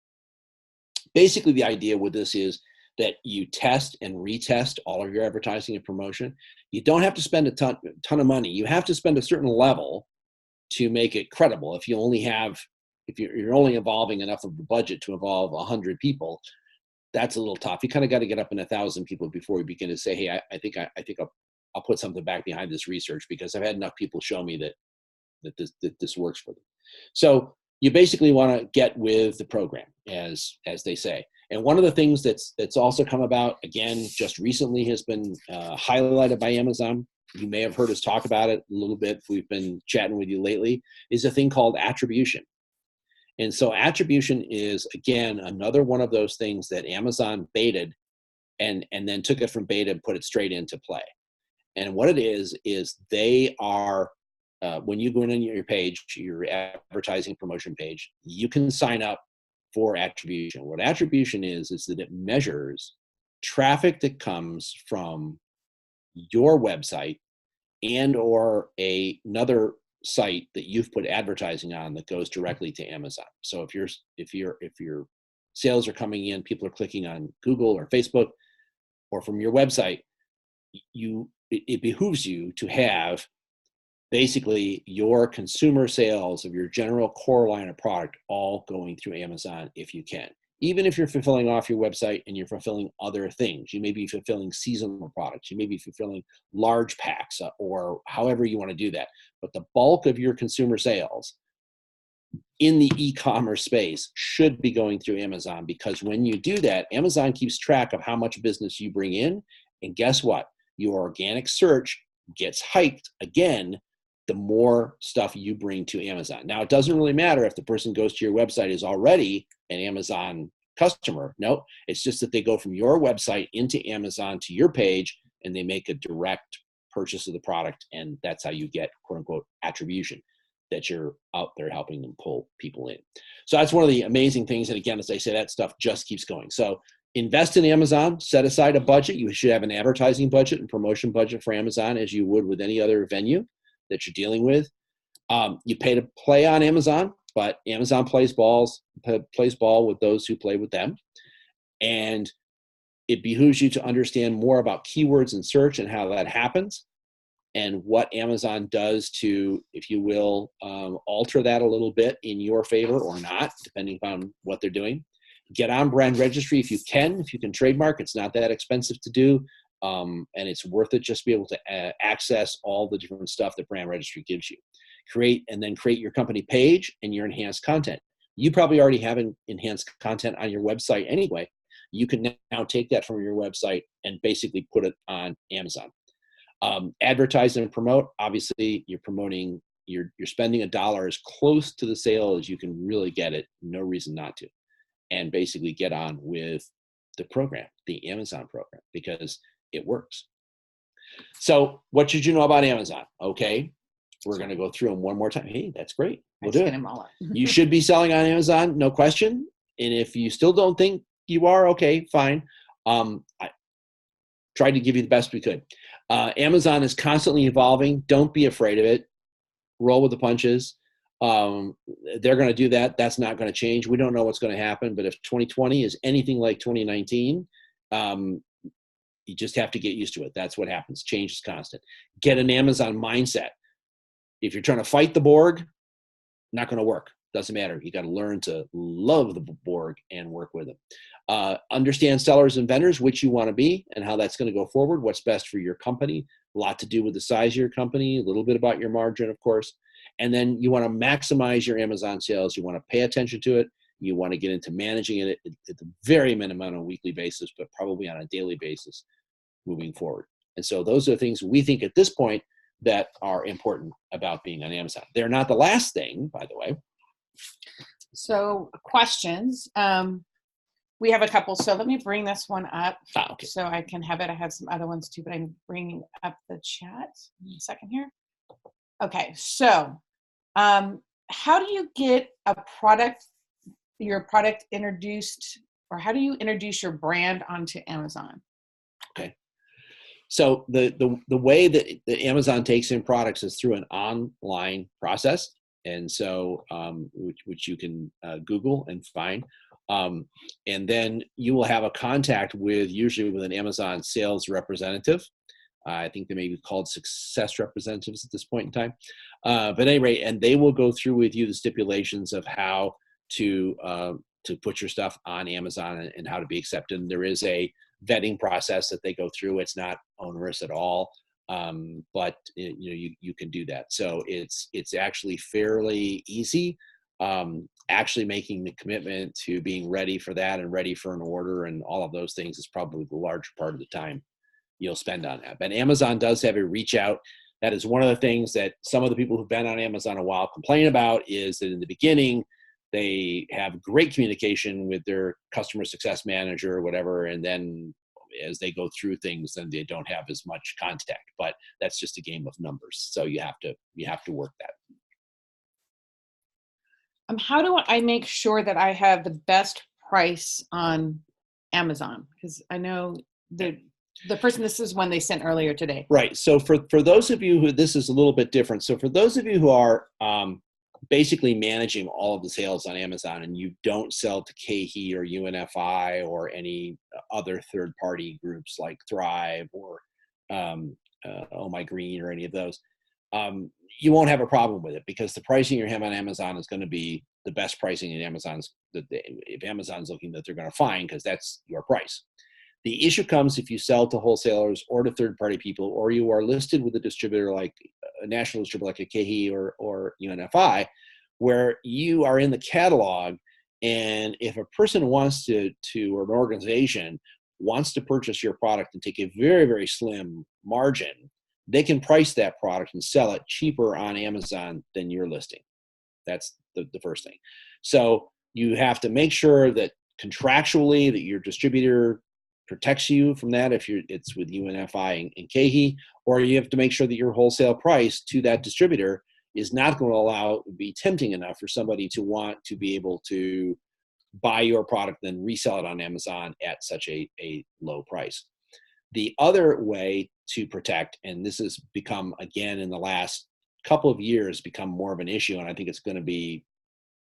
Basically, the idea with this is that you test and retest all of your advertising and promotion. You don't have to spend a ton of money. You have to spend a certain level to make it credible. If you're only involving enough of the budget to involve 100 people, that's a little tough. You kind of got to get up in 1,000 people before you begin to say, hey, I think I'll put something back behind this research because I've had enough people show me that this works for them. So you basically want to get with the program, as they say. And one of the things that's also come about, again, just recently has been highlighted by Amazon. You may have heard us talk about it a little bit. We've been chatting with you lately, is a thing called attribution. And so attribution is, again, another one of those things that Amazon baited and then took it from beta and put it straight into play. And what it is they are, when you go in on your page, your advertising promotion page, you can sign up for attribution. What attribution is that it measures traffic that comes from your website and or another site that you've put advertising on that goes directly to Amazon. So if your sales are coming in, people are clicking on Google or Facebook or from your website, it behooves you to have basically your consumer sales of your general core line of product all going through Amazon if you can. even if you're fulfilling off your website and you're fulfilling other things. You may be fulfilling seasonal products. You may be fulfilling large packs or however you want to do that. But the bulk of your consumer sales in the e-commerce space should be going through Amazon, because when you do that, Amazon keeps track of how much business you bring in. And guess what? Your organic search gets hiked again the more stuff you bring to Amazon. Now, it doesn't really matter if the person goes to your website is already an Amazon customer. No, it's just that they go from your website into Amazon to your page and they make a direct purchase of the product. And that's how you get, quote unquote, attribution, that you're out there helping them pull people in. So that's one of the amazing things. And again, as I say, that stuff just keeps going. So invest in Amazon, set aside a budget. You should have an advertising budget and promotion budget for Amazon as you would with any other venue that you're dealing with. You pay to play on Amazon, but Amazon plays ball with those who play with them. And it behooves you to understand more about keywords and search and how that happens, and what Amazon does to, if you will, alter that a little bit in your favor or not, depending on what they're doing. Get on brand registry if you can. If you can trademark, it's not that expensive to do. And it's worth it just to be able to access all the different stuff that brand registry gives you. Create your company page and your enhanced content. You probably already have enhanced content on your website anyway. You can now take that from your website and basically put it on Amazon. Advertise and promote. Obviously, you're promoting, you're spending $1 as close to the sale as you can really get it. No reason not to. And basically get on with the program, the Amazon program, because it works. So what should you know about Amazon? Okay, we're going to go through them one more time. Hey, that's great. We'll do it. You should be selling on Amazon, no question. And if you still don't think you are, okay, fine. I tried to give you the best we could. Amazon is constantly evolving. Don't be afraid of it. Roll with the punches. They're going to do that. That's not going to change. We don't know what's going to happen, but if 2020 is anything like 2019, you just have to get used to it. That's what happens. Change is constant. Get an Amazon mindset. If you're trying to fight the Borg, not going to work. Doesn't matter. You got to learn to love the Borg and work with them. Understand sellers and vendors, which you want to be and how that's going to go forward. What's best for your company. A lot to do with the size of your company, a little bit about your margin, of course. And then you want to maximize your Amazon sales. You want to pay attention to it. You want to get into managing it at the very minimum on a weekly basis, but probably on a daily basis moving forward. And so those are the things we think at this point that are important about being on Amazon. They're not the last thing, by the way. So questions. We have a couple. So let me bring this one up so I can have it. I have some other ones too, but I'm bringing up the chat in a second here. Okay. So how do you get your product introduced, or how do you introduce your brand onto Amazon? Okay. So the way that Amazon takes in products is through an online process. And so, which you can Google and find. And then you will have a contact usually with an Amazon sales representative. I think they may be called success representatives at this point in time. But at any rate, and they will go through with you the stipulations of how to put your stuff on Amazon and how to be accepted. And there is a vetting process that they go through. It's not onerous at all. But you can do that. So it's actually fairly easy. Actually making the commitment to being ready for that and ready for an order and all of those things is probably the larger part of the time you'll spend on that. But Amazon does have a reach out. That is one of the things that some of the people who've been on Amazon a while complain about, is that in the beginning, they have great communication with their customer success manager or whatever. And then as they go through things, then they don't have as much contact, but that's just a game of numbers. So you have to work that. How do I make sure that I have the best price on Amazon? Because I know the person, this is one they sent earlier today. Right. So for those of you who, this is a little bit different. So for those of you who are basically managing all of the sales on Amazon and you don't sell to KeHE or UNFI or any other third-party groups like Thrive or Oh My Green or any of those, you won't have a problem with it because the pricing you have on Amazon is going to be the best pricing in Amazon's, if Amazon's looking, that they're going to find, because that's your price. The issue comes if you sell to wholesalers or to third-party people, or you are listed with a distributor like a national distributor like a KeHE or UNFI, where you are in the catalog. And if a person wants to, or an organization wants to purchase your product and take a very, very slim margin, they can price that product and sell it cheaper on Amazon than your listing. That's the first thing. So you have to make sure that contractually that your distributor protects you from that if it's with UNFI and KeHE, or you have to make sure that your wholesale price to that distributor is not going to be tempting enough for somebody to want to be able to buy your product and then resell it on Amazon at such a low price. The other way to protect, and this has become, again, in the last couple of years, become more of an issue, and I think it's going to be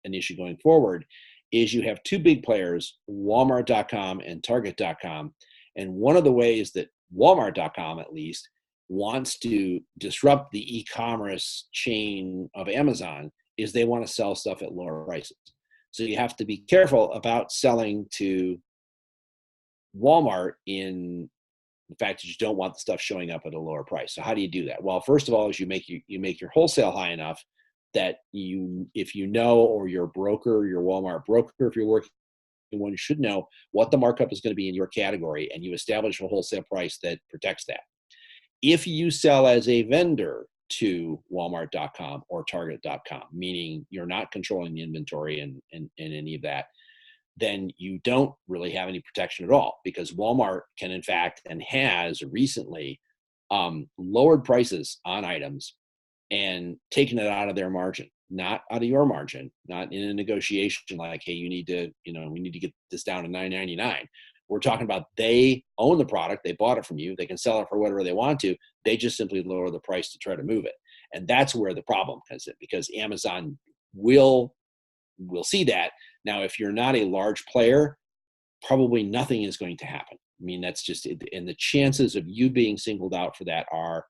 an issue going forward, is you have two big players, Walmart.com and Target.com. And one of the ways that Walmart.com, at least, wants to disrupt the e-commerce chain of Amazon is they want to sell stuff at lower prices. So you have to be careful about selling to Walmart in the fact that you don't want the stuff showing up at a lower price. So how do you do that? Well, first of all, is you make your wholesale high enough that if you know, or your broker, your Walmart broker, if you're working one, you should know what the markup is going to be in your category, and you establish a wholesale price that protects that. If you sell as a vendor to Walmart.com or Target.com, meaning you're not controlling the inventory and any of that, then you don't really have any protection at all, because Walmart can, in fact, and has recently lowered prices on items and taken it out of their margin, not out of your margin, not in a negotiation like, hey, we need to get this down to $9.99. We're talking about they own the product, they bought it from you, they can sell it for whatever they want to, they just simply lower the price to try to move it. And that's where the problem comes in, because Amazon will see that. Now, if you're not a large player, probably nothing is going to happen. I mean, that's just, and the chances of you being singled out for that are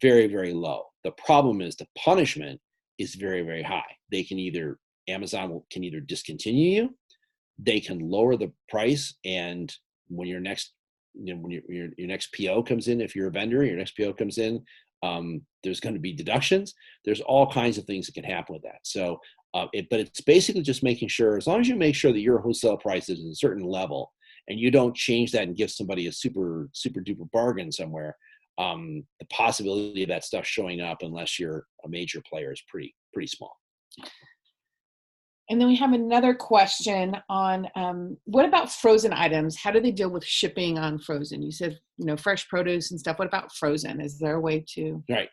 very, very low. The problem is the punishment is very, very high. Amazon can either discontinue you, they can lower the price, and when your next PO comes in, if you're a vendor, your next PO comes in, there's going to be deductions. There's all kinds of things that can happen with that. So, but it's basically just making sure, as long as you make sure that your wholesale price is at a certain level, and you don't change that and give somebody a super duper bargain somewhere, the possibility of that stuff showing up, unless you're a major player, is pretty small. And then we have another question on what about frozen items? How do they deal with shipping on frozen? You said, fresh produce and stuff. What about frozen? Is there a way to? Right.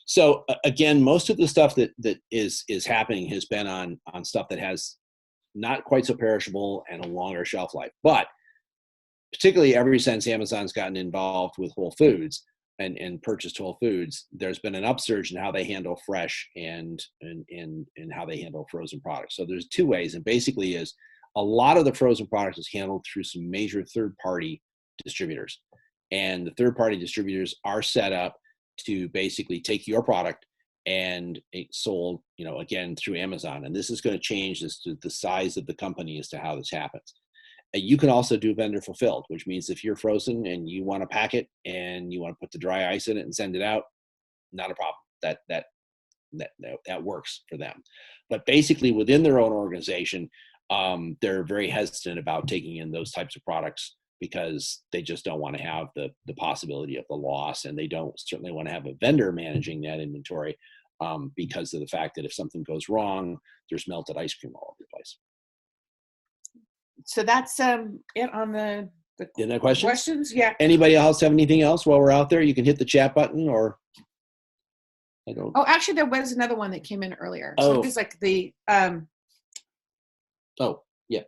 So again, most of the stuff that is happening has been on stuff that has not quite so perishable and a longer shelf life. But particularly ever since Amazon's gotten involved with Whole Foods and purchased Whole Foods, there's been an upsurge in how they handle fresh and how they handle frozen products. So there's two ways, and basically is a lot of the frozen products is handled through some major third-party distributors, and the third-party distributors are set up to basically take your product and it's sold, again, through Amazon. And this is going to change as to the size of the company as to how this happens. You can also do vendor fulfilled, which means if you're frozen and you want to pack it and you want to put the dry ice in it and send it out, not a problem. That works for them. But basically within their own organization, they're very hesitant about taking in those types of products, because they just don't want to have the possibility of the loss, and they don't certainly want to have a vendor managing that inventory, because of the fact that if something goes wrong, there's melted ice cream all over the place. So that's it on the questions. Yeah. Anybody else have anything else while we're out there? You can hit the chat button, or I don't. Oh, actually, there was another one that came in earlier. Oh. So it's like the Oh, yeah.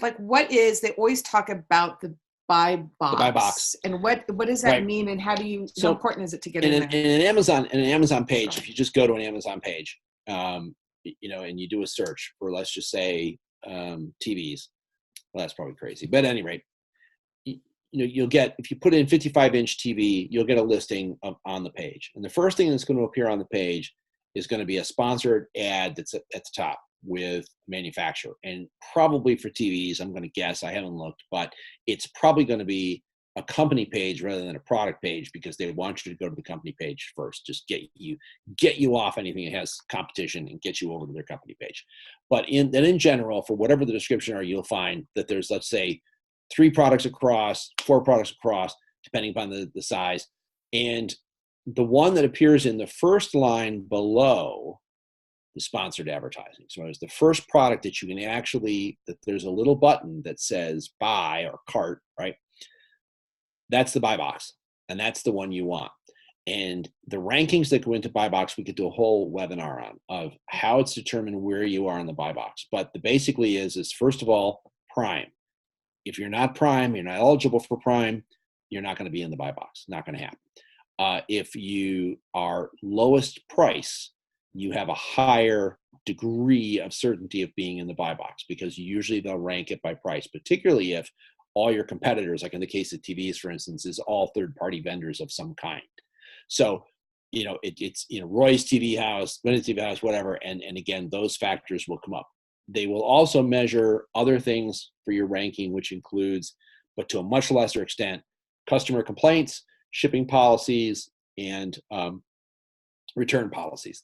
Like, what is, they always talk about the buy box. The buy box. And what does that mean, and how important is it to get in there? In an Amazon page, if you just go to an Amazon page, and you do a search for, let's just say, TVs, well, that's probably crazy, but at any rate, you'll get, if you put in 55-inch TV, you'll get a listing on the page, and the first thing that's going to appear on the page is going to be a sponsored ad that's at the top with manufacturer. And probably for TVs, I'm going to guess, I haven't looked, but it's probably going to be a company page rather than a product page, because they want you to go to the company page first. Just get you off anything that has competition and get you over to their company page. But in general, for whatever the description are, you'll find that there's, let's say, 3 products across, 4 products across, depending upon the size. And the one that appears in the first line below the sponsored advertising. So it's the first product that you can actually, that there's a little button that says buy or cart, right? That's the buy box, and that's the one you want. And the rankings that go into buy box, we could do a whole webinar on, of how it's determined where you are in the buy box. But the basically is first of all, prime. If you're not prime, you're not eligible for prime, you're not going to be in the buy box. Not going to happen. If you are lowest price, you have a higher degree of certainty of being in the buy box, because usually they'll rank it by price, particularly if all your competitors, like in the case of TVs, for instance, is all third-party vendors of some kind. So, it's Roy's TV House, Bennett's TV House, whatever, and again, those factors will come up. They will also measure other things for your ranking, which includes, but to a much lesser extent, customer complaints, shipping policies, and return policies.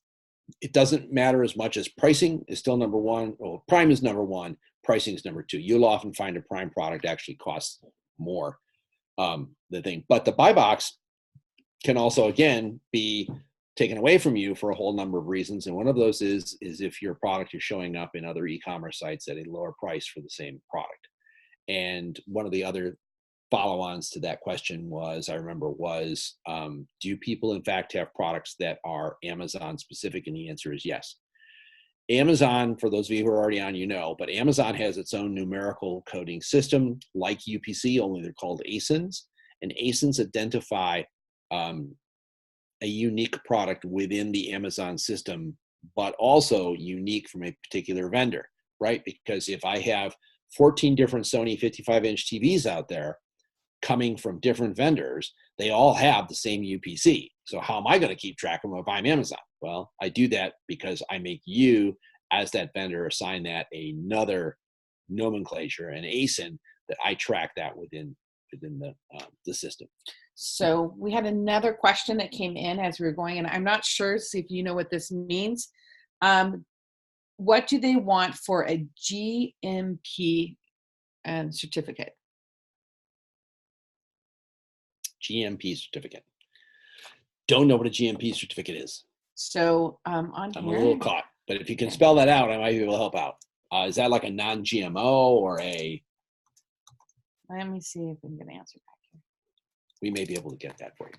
It doesn't matter as much as pricing is still number one. Well, prime is number one. Pricing is number two. You'll often find a prime product actually costs more the thing. But the buy box can also, again, be taken away from you for a whole number of reasons. And one of those is if your product is showing up in other e-commerce sites at a lower price for the same product. And one of the other follow-ons to that question was, do people in fact have products that are Amazon specific? And the answer is yes. Amazon, for those of you who are already on, but Amazon has its own numerical coding system like UPC, only they're called ASINs. And ASINs identify a unique product within the Amazon system, but also unique from a particular vendor, right? Because if I have 14 different Sony 55-inch TVs out there coming from different vendors, they all have the same UPC. So how am I going to keep track of them if I'm Amazon? Well, I do that because I make you, as that vendor, assign that another nomenclature, an ASIN, that I track that within the system. So we had another question that came in as we were going, and I'm not sure, see if you know what this means. What do they want for a GMP certificate? GMP certificate. Don't know what a GMP certificate is. So I'm a little caught, but if you can spell that out, I might be able to help out. Is that like a non-GMO or a? Let me see if I'm going to answer back here. We may be able to get that for you.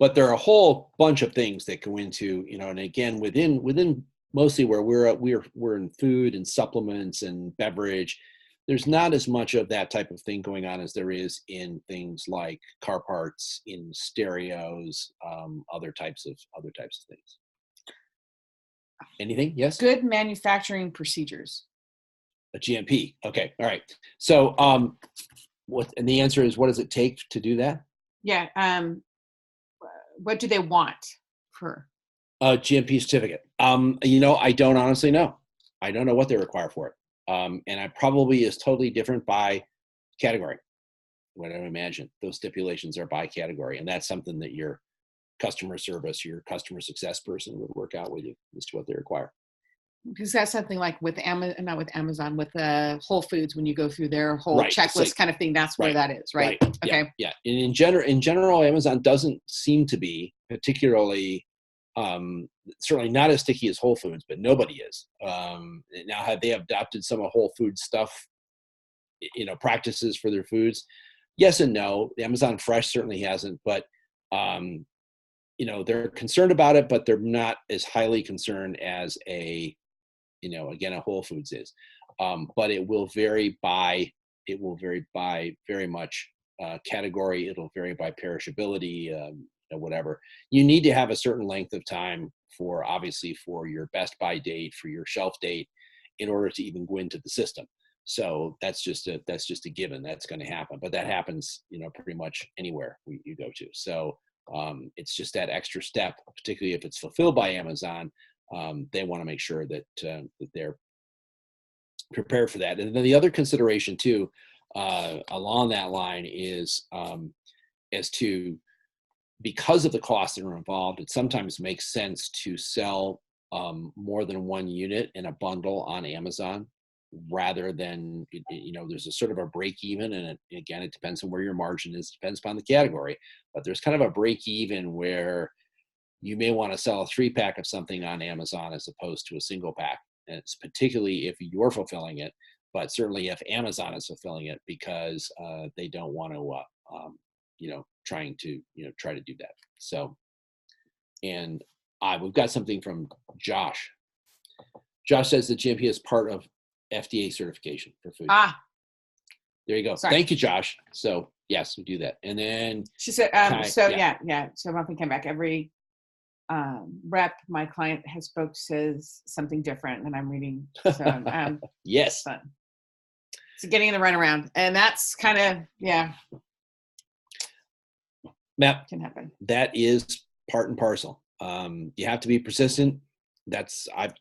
But there are a whole bunch of things that go into, and again, within mostly where we're in food and supplements and beverage, there's not as much of that type of thing going on as there is in things like car parts, in stereos, other types of things. Anything? Yes? Good manufacturing procedures. A GMP. Okay. All right. So and the answer is, what does it take to do that? Yeah. What do they want for a GMP certificate? I don't honestly know. I don't know what they require for it. And I probably is totally different by category. What I imagine, those stipulations are by category, and that's something that your customer service, your customer success person would work out with you as to what they require. Because that's something like with not with Amazon, with Whole Foods, when you go through their whole checklist kind of thing, that's where that is, right? Okay. Yeah. And in general, Amazon doesn't seem to be particularly, certainly not as sticky as Whole Foods, but nobody is. Now, have they adopted some of Whole Foods stuff, practices for their foods? Yes and no. Amazon Fresh certainly hasn't, but they're concerned about it, but they're not as highly concerned as a Whole Foods is. But it will vary by very much category. It'll vary by perishability, whatever. You need to have a certain length of time for your best by date, for your shelf date, in order to even go into the system. So that's just a given. That's going to happen, but that happens, pretty much anywhere you go to. So It's just that extra step, particularly if it's fulfilled by Amazon. They want to make sure that they're prepared for that. And then the other consideration too, along that line is as to, because of the costs that are involved, it sometimes makes sense to sell more than one unit in a bundle on Amazon, rather than, there's a sort of a break even. And again, it depends on where your margin is, depends upon the category, but there's kind of a break even where you may want to sell a 3-pack of something on Amazon as opposed to a single pack. And it's particularly if you're fulfilling it, but certainly if Amazon is fulfilling it, because they don't want to, try to do that. So, and we've got something from Josh. Josh says that GMP is part of FDA certification for food. There you go. Sorry. Thank you, Josh. So yes, we do that. And then she said, So Muffin came back. Every rep my client has spoke says something different, and I'm reading. So yes. Fun. So getting in the runaround, and that's kind of Matt, can happen. That is part and parcel. You have to be persistent.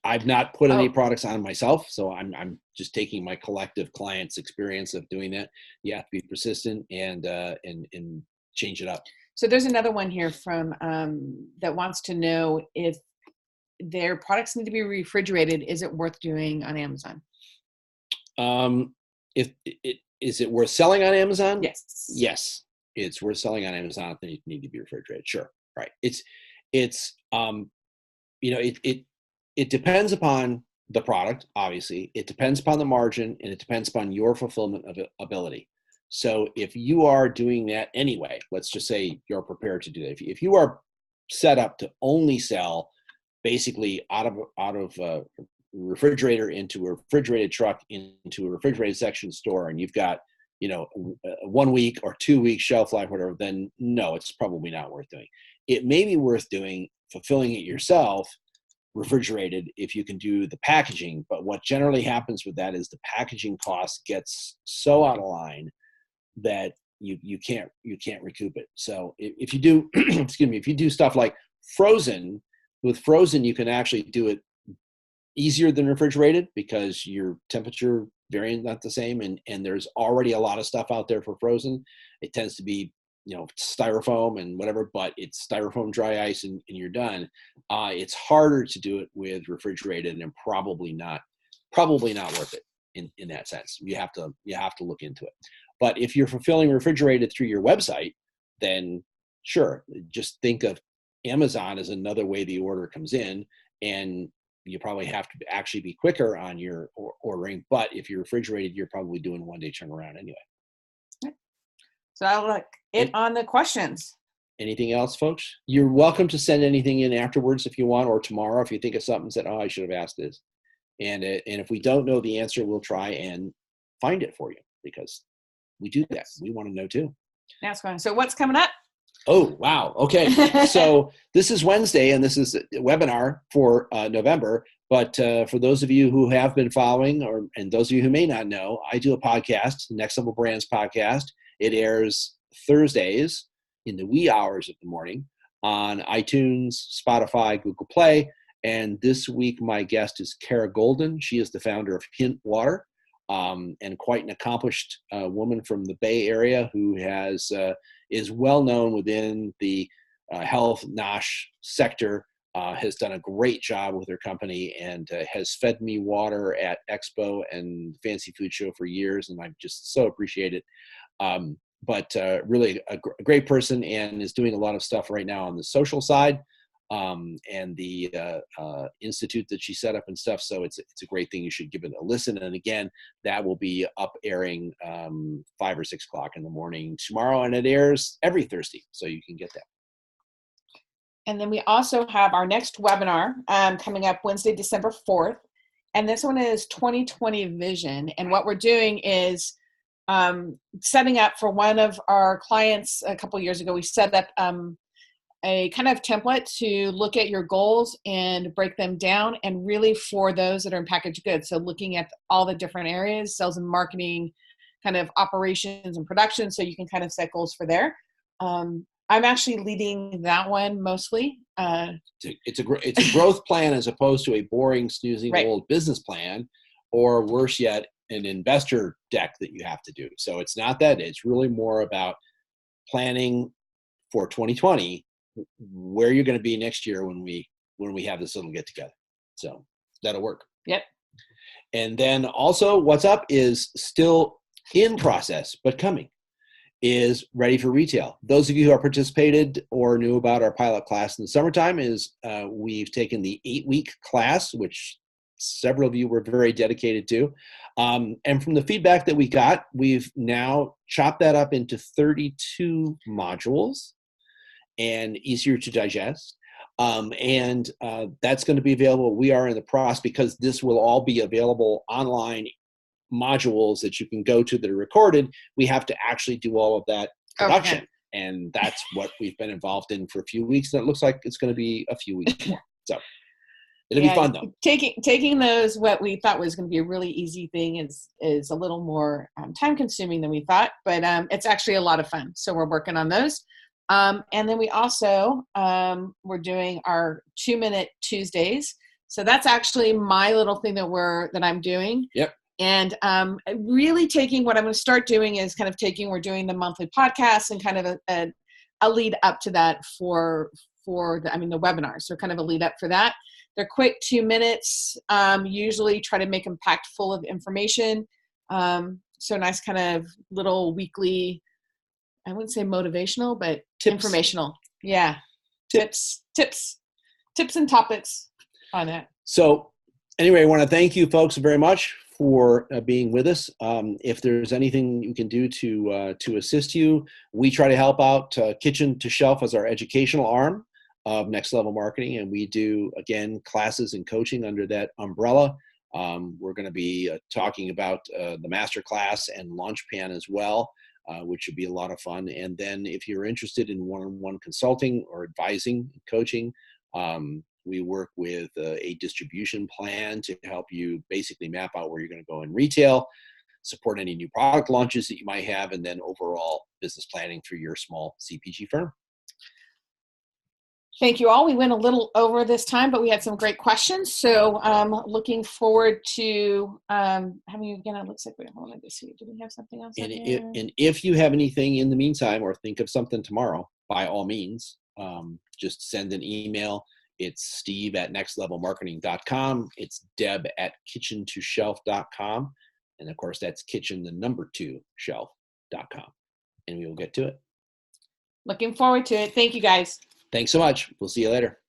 I've not put any products on myself, so I'm just taking my collective clients' experience of doing that. You have to be persistent and change it up. So there's another one here from that wants to know if their products need to be refrigerated. Is it worth doing on Amazon? Is it worth selling on Amazon? Yes. Yes, it's worth selling on Amazon if they need to be refrigerated. Sure, right. It depends upon the product, obviously. It depends upon the margin, and it depends upon your fulfillment of ability. So if you are doing that anyway, let's just say you're prepared to do that. If you are set up to only sell basically out of a refrigerator into a refrigerated truck into a refrigerated section store, and you've got 1 week or 2 week shelf life, whatever, then no, it's probably not worth doing. It may be worth doing, fulfilling it yourself, refrigerated, if you can do the packaging. But what generally happens with that is the packaging cost gets so out of line that you can't recoup it. So if you do, if you do stuff like frozen, with frozen you can actually do it easier than refrigerated because your temperature variant not the same, and there's already a lot of stuff out there for frozen. It tends to be styrofoam and whatever, but it's styrofoam, dry ice, and you're done. It's harder to do it with refrigerated, and probably not worth it in that sense. You have to look into it. But if you're fulfilling refrigerated through your website, then sure, just think of Amazon as another way the order comes in, and you probably have to actually be quicker on your ordering. But if you're refrigerated, you're probably doing 1-day turnaround anyway. So I'll look on the questions. Anything else, folks? You're welcome to send anything in afterwards if you want, or tomorrow if you think of something and said, I should have asked this. And if we don't know the answer, we'll try and find it for you, because we do that. We want to know too. That's going. So what's coming up? Oh, wow. Okay. So this is Wednesday, and this is a webinar for November. But for those of you who have been following, and those of you who may not know, I do a podcast, the Next Level Brands podcast. It airs Thursdays in the wee hours of the morning on iTunes, Spotify, Google Play. And this week, my guest is Kara Golden. She is the founder of Hint Water, and quite an accomplished woman from the Bay Area who is well known within the health NOSH sector. Has done a great job with her company, and has fed me water at Expo and Fancy Food Show for years, and I've just so appreciate it. But really a great person, and is doing a lot of stuff right now on the social side, and the institute that she set up and stuff. So it's a great thing. You should give it a listen. And again, that will be up airing 5 or 6 o'clock in the morning tomorrow, and it airs every Thursday, so you can get that. And then we also have our next webinar coming up Wednesday, December 4th. And this one is 2020 Vision. And what we're doing is setting up for one of our clients a couple years ago. We set up a kind of template to look at your goals and break them down, and really for those that are in packaged goods. So looking at all the different areas, sales and marketing, kind of operations and production, so you can kind of set goals for there. I'm actually leading that one mostly. It's a growth plan as opposed to a boring, snoozing Right. old business plan, or worse yet, an investor deck that you have to do. So it's not that. It's really more about planning for 2020, where you're going to be next year when we have this little get together. So that'll work. Yep. And then also, what's up is still in process, but coming, is Ready for Retail. Those of you who have participated or knew about our pilot class in the summertime is we've taken the 8-week class, which several of you were very dedicated to. And from the feedback that we got, we've now chopped that up into 32 modules and easier to digest. And that's going to be available. We are in the process, because this will all be available online modules that you can go to that are recorded. We have to actually do all of that production. Okay. And that's what we've been involved in for a few weeks. And it looks like it's going to be a few weeks more. So it'll be fun though. Taking those, what we thought was going to be a really easy thing is a little more time consuming than we thought, but it's actually a lot of fun. So we're working on those. And then we also, we're doing our 2-minute Tuesdays. So that's actually my little thing that I'm doing. Yep. And really taking what I'm going to start doing is kind of we're doing the monthly podcast and kind of a lead up to that for the webinars. So kind of a lead up for that. They're quick 2 minutes, usually try to make them packed full of information. So nice kind of little weekly, I wouldn't say motivational, but informational. Yeah. Tips and topics on it. So anyway, I want to thank you folks very much for being with us. If there's anything you can do to assist you, we try to help out. Kitchen to Shelf as our educational arm of Next Level Marketing, and we do, again, classes and coaching under that umbrella. We're going to be talking about the master class and Launchpan as well, which should be a lot of fun. And then if you're interested in one-on-one consulting or advising, coaching, we work with a distribution plan to help you basically map out where you're going to go in retail, support any new product launches that you might have, and then overall business planning for your small CPG firm. Thank you all. We went a little over this time, but we had some great questions. So looking forward to having you again. It looks like we wanted to see. Do we have something else? And if you have anything in the meantime, or think of something tomorrow, by all means, just send an email. It's steve@nextlevelmarketing.com. It's deb@kitchentoshelf.com. And of course, that's kitchen2shelf.com. And we will get to it. Looking forward to it. Thank you, guys. Thanks so much. We'll see you later.